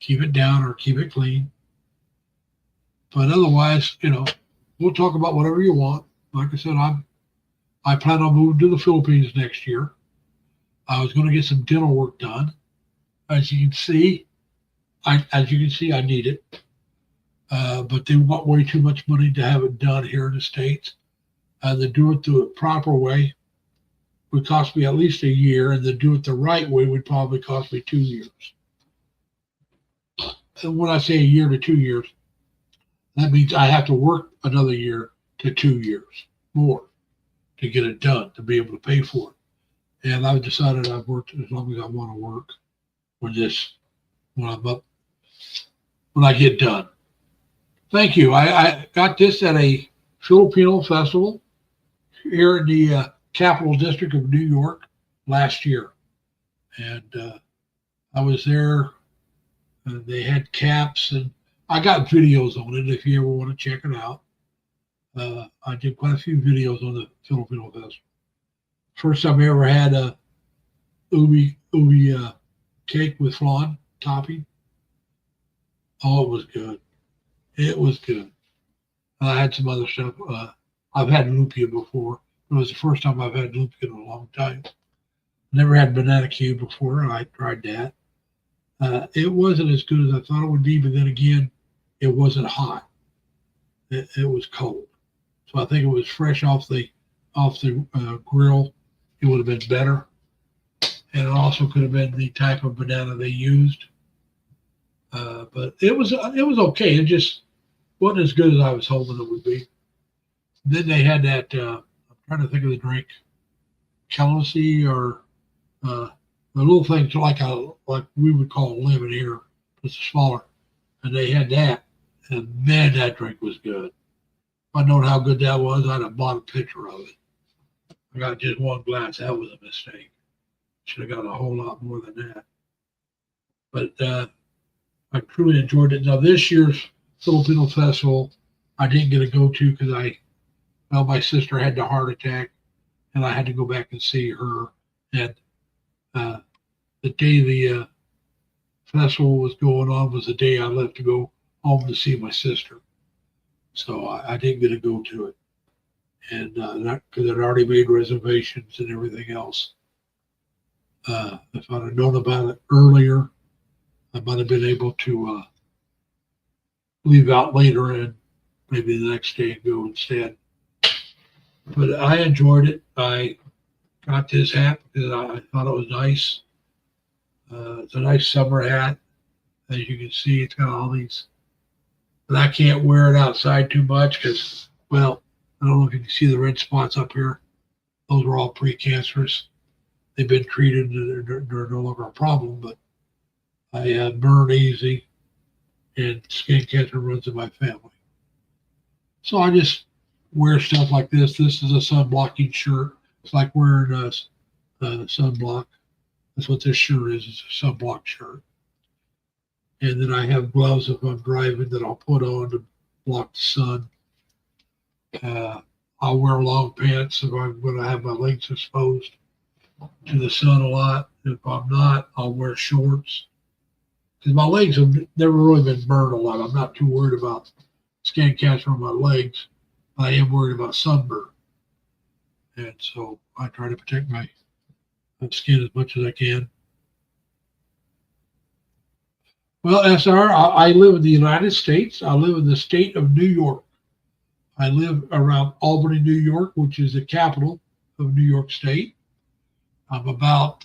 keep it down or keep it clean. But otherwise, we'll talk about whatever you want. Like I said, I plan on moving to the Philippines next year. I was going to get some dental work done. As you can see, I need it. But they want way too much money to have it done here in the States. They do it the proper way would cost me at least a year, and to do it the right way would probably cost me 2 years. And when I say a year to 2 years, that means I have to work another year to 2 years more to get it done, to be able to pay for it. And I've decided I've worked as long as I want to work when I get done. Thank you. I got this at a Filipino festival here in the Capital District of New York last year. And I was there. They had caps, and I got videos on it if you ever want to check it out. I did quite a few videos on the Filipino festival. First time I ever had a ubi cake with flan topping. Oh, it was good. It was good. I had some other stuff. I've had lumpia before. It was the first time I've had lumpia in a long time. Never had banana cue before, and I tried that. It wasn't as good as I thought it would be, but then again, it wasn't hot. It was cold. So I think it was fresh off the grill. It would have been better. And it also could have been the type of banana they used. But it was okay. It just wasn't as good as I was hoping it would be. Then they had that, I'm trying to think of the drink, Kellogg's or the little things like we would call a lemon here, just smaller. And they had that. And man, that drink was good. If I'd known how good that was, I'd have bought a picture of it. I got just one glass. That was a mistake. Should have got a whole lot more than that. But I truly enjoyed it. Now, this year's Filipino Festival, I didn't get to go to because my sister had the heart attack, and I had to go back and see her. And the day the festival was going on was the day I left to go home to see my sister. So I didn't get to go to it. And not because I'd already made reservations and everything else. If I'd have known about it earlier, I might have been able to leave out later and maybe the next day and go instead. But I enjoyed it. I got this hat because I thought it was nice. It's a nice summer hat. As you can see, it's got all these, but I can't wear it outside too much because, well, I don't know if you can see the red spots up here. Those were all precancerous. They've been treated. They're no longer a problem, but I burn easy, and skin cancer runs in my family. So I just wear stuff like this. This is a sun blocking shirt. It's like wearing a sunblock. That's what this shirt is. It's a sunblock shirt. And then I have gloves if I'm driving that I'll put on to block the sun. I'll wear long pants if I'm going to have my legs exposed to the sun a lot. If I'm not, I'll wear shorts. Because my legs have never really been burned a lot. I'm not too worried about skin cancer on my legs. I am worried about sunburn. And so I try to protect my skin as much as I can. Well, SR, I live in the United States. I live in the state of New York. I live around Albany, New York, which is the capital of New York State. I'm about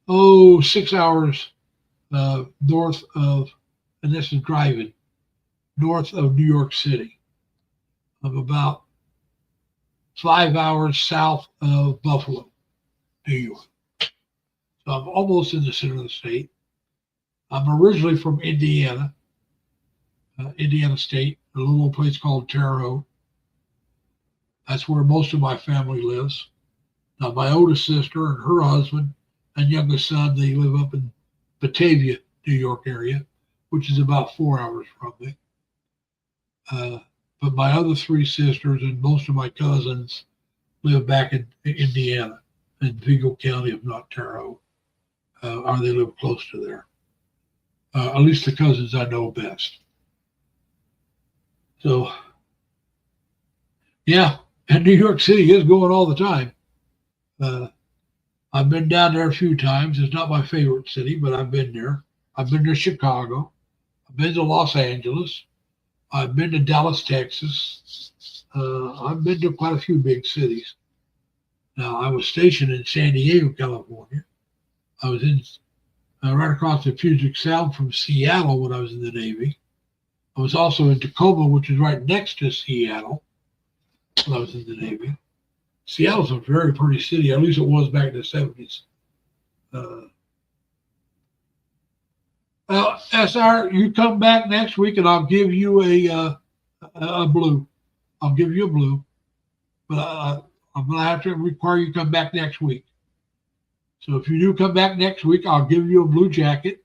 6 hours north of, and this is driving, north of New York City. I'm about 5 hours south of Buffalo, New York. So I'm almost in the center of the state. I'm originally from Indiana, Indiana State, a little place called Terre Haute. That's where most of my family lives. Now, my oldest sister and her husband and youngest son, they live up in Batavia, New York area, which is about 4 hours from me. But my other three sisters and most of my cousins live back in Indiana, in Vigo County, if not Terre Haute, or they live close to there. At least the cousins I know best. So, yeah, and New York City is going all the time. I've been down there a few times. It's not my favorite city, but I've been there. I've been to Chicago. I've been to Los Angeles. I've been to Dallas, Texas. I've been to quite a few big cities. Now, I was stationed in San Diego, California. I was in right across the Puget Sound from Seattle when I was in the Navy. I was also in Tacoma, which is right next to Seattle when I was in the Navy. Seattle's a very pretty city, at least it was back in the 70s. Well, SR, you come back next week and I'll give you a blue. I'll give you a blue. But I'm going to have to require you come back next week. So if you do come back next week, I'll give you a blue jacket.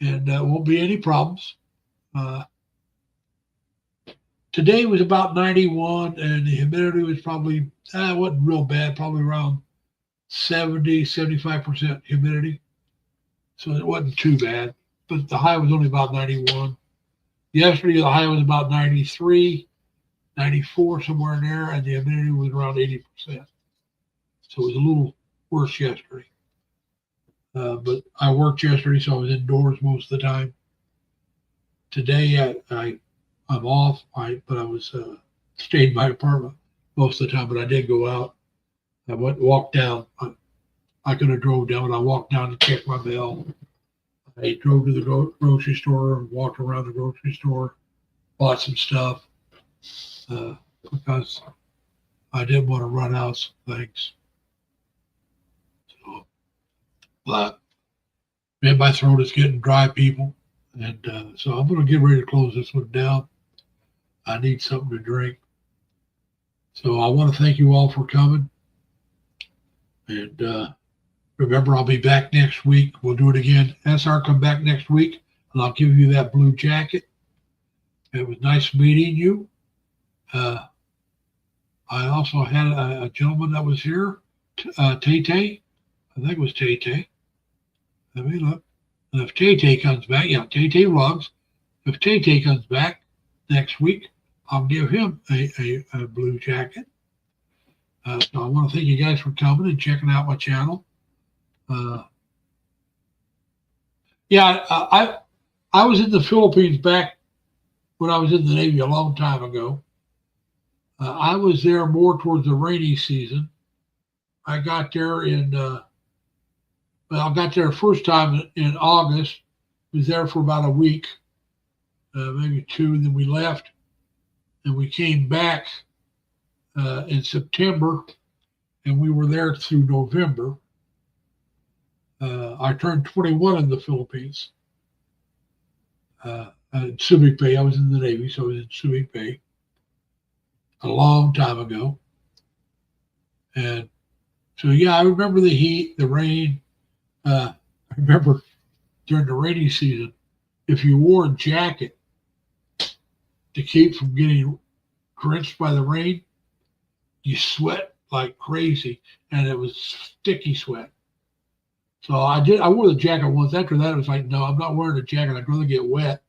And there won't be any problems. Today was about 91 and the humidity was probably, it wasn't real bad, probably around 70, 75% humidity. So it wasn't too bad, but the high was only about 91. Yesterday, the high was about 93, 94, somewhere in there, and the humidity was around 80%. So it was a little worse yesterday. But I worked yesterday, so I was indoors most of the time. Today, I'm off, but I was stayed in my apartment most of the time, but I did go out. I went and walked down. I could have drove down, but I walked down to check my mail. I drove to the grocery store and walked around the grocery store, bought some stuff because I didn't want to run out of things. So, but man, my throat is getting dry, people. And so I'm going to get ready to close this one down. I need something to drink. So I want to thank you all for coming. And remember, I'll be back next week. We'll do it again. SR, come back next week, and I'll give you that blue jacket. It was nice meeting you. I also had a gentleman that was here, Tay-Tay. I think it was Tay-Tay. Let me look. And if Tay-Tay comes back, yeah, Tay-Tay Vlogs. If Tay-Tay comes back next week, I'll give him a blue jacket. So I want to thank you guys for coming and checking out my channel. I was in the Philippines back when I was in the Navy a long time ago. I was there more towards the rainy season. I got there I got there first time in August. Was there for about a week, maybe two. And then we left, and we came back in September, and we were there through November. I turned 21 in the Philippines. In Subic Bay. I was in the Navy, so I was in Subic Bay a long time ago. And so, yeah, I remember the heat, the rain. I remember during the rainy season, if you wore a jacket to keep from getting drenched by the rain, you sweat like crazy, and it was sticky sweat. So I wore the jacket once. After that, it was like, no, I'm not wearing a jacket. I'd rather get wet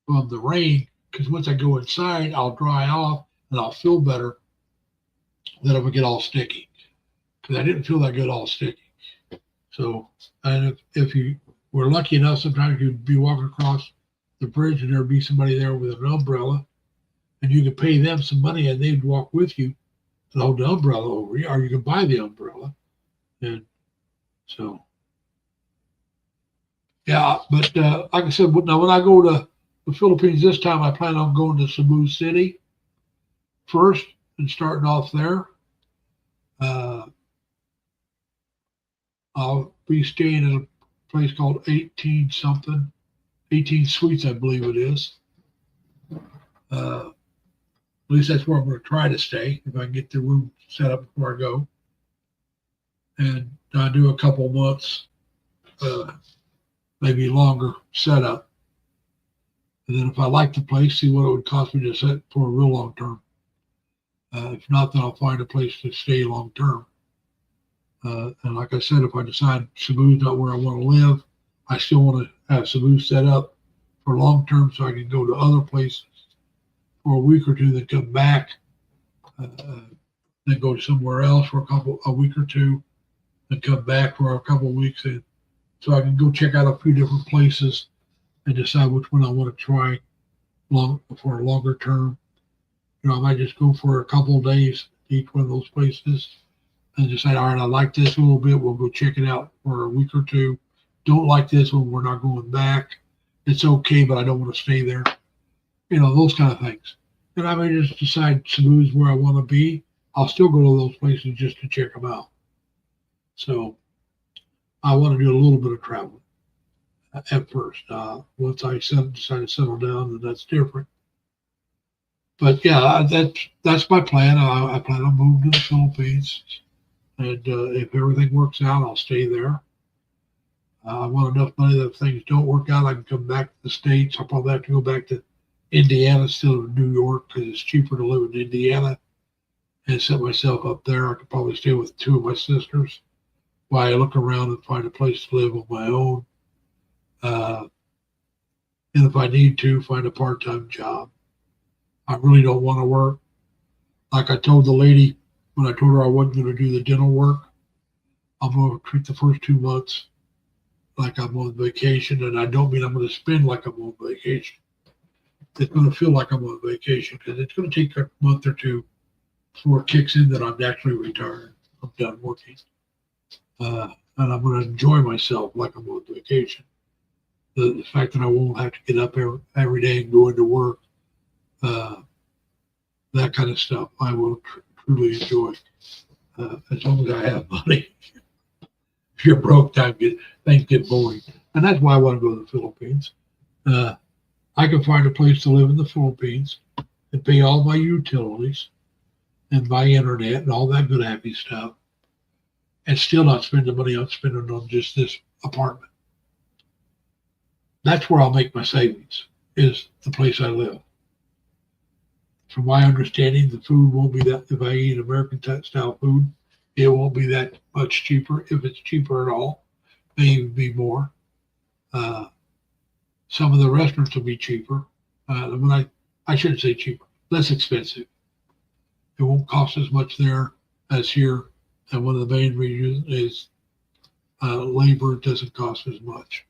from the rain, because once I go inside, I'll dry off and I'll feel better than if I get all sticky, because I didn't feel that good all sticky. So, and if you were lucky enough, sometimes you'd be walking across the bridge and there'd be somebody there with an umbrella, and you could pay them some money and they'd walk with you and hold the umbrella over you, or you could buy the umbrella. And so, yeah, but like I said, now when I go to the Philippines this time, I plan on going to Cebu City first and starting off there. I'll be staying at a place called 18 Suites, I believe it is. At least that's where I'm going to try to stay if I can get the room set up before I go. And I do a couple months, maybe longer setup. And then if I like the place, see what it would cost me to set for a real long term. If not, then I'll find a place to stay long term. And like I said, if I decide Cebu's not where I want to live, I still want to have Cebu set up for long term so I can go to other places for a week or two, then come back, then go somewhere else for a week or two, then come back for a couple of weeks, and so I can go check out a few different places and decide which one I want to try for a longer term. You know, I might just go for a couple of days to each one of those places and decide, all right, I like this a little bit. We'll go check it out for a week or two. Don't like this one, we're not going back. It's okay, but I don't want to stay there. You know, those kind of things. And I may just decide Cebu is where I want to be. I'll still go to those places just to check them out. So I want to do a little bit of traveling at first. Once I decide to settle down, then that's different. But yeah, that's my plan. I plan on moving to the Philippines, and if everything works out, I'll stay there. I want enough money that if things don't work out, I can come back to the States. I'll probably have to go back to Indiana instead of New York, because it's cheaper to live in Indiana and set myself up there. I could probably stay with two of my sisters while I look around and find a place to live on my own. And if I need to, find a part-time job. I really don't want to work. Like I told the lady when I told her I wasn't going to do the dental work, I'm going to treat the first 2 months like I'm on vacation, and I don't mean I'm going to spend like I'm on vacation. It's going to feel like I'm on vacation, because it's going to take a month or two before it kicks in that I'm actually retired. I'm done working. And I'm going to enjoy myself like I'm on vacation. The fact that I won't have to get up every day and go into work, that kind of stuff, I will truly enjoy, as long as I have money. If you're broke, things get boring. And that's why I want to go to the Philippines. I can find a place to live in the Philippines and pay all my utilities and my internet and all that good happy stuff, and still not spend the money I'm spending on just this apartment. That's where I'll make my savings, is the place I live. From my understanding, the food won't be that, if I eat American style food, it won't be that much cheaper, if it's cheaper at all. May even be more. Some of the restaurants will be cheaper. I shouldn't say cheaper, less expensive. It won't cost as much there as here. And one of the main reasons is labor doesn't cost as much.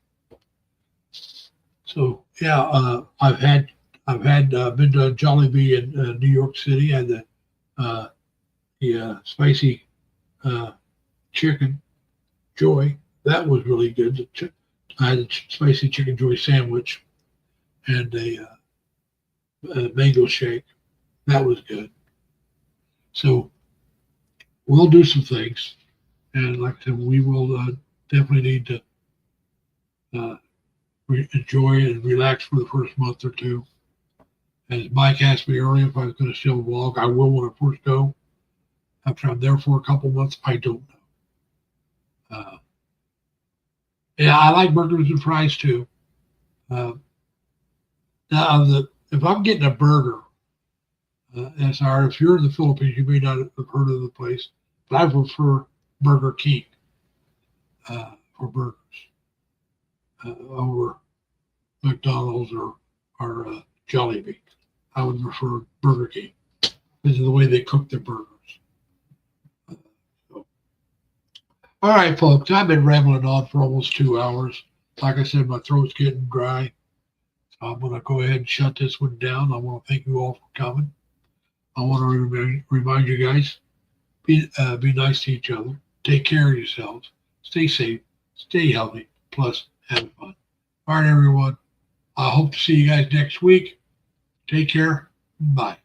So yeah, I've had I've had been to Jollibee in New York City, and the spicy chicken joy, that was really good. I had a spicy chicken joy sandwich and a mango shake. That was good. So we'll do some things, and like I said, we will definitely need to enjoy and relax for the first month or two. As Mike asked me earlier if I was going to still vlog, I will when I first go. After I'm there for a couple months, I don't know. Yeah, I like burgers and fries too. Now, if I'm getting a burger, SR, if you're in the Philippines, you may not have heard of the place, but I prefer Burger King for burgers over McDonald's or Jollibee. I would prefer Burger King because of the way they cook their burgers. All right, folks, I've been rambling on for almost 2 hours. Like I said, my throat's getting dry. So I'm going to go ahead and shut this one down. I want to thank you all for coming. I want to remind you guys, be nice to each other. Take care of yourselves. Stay safe. Stay healthy. Plus, have fun. All right, everyone. I hope to see you guys next week. Take care. Bye.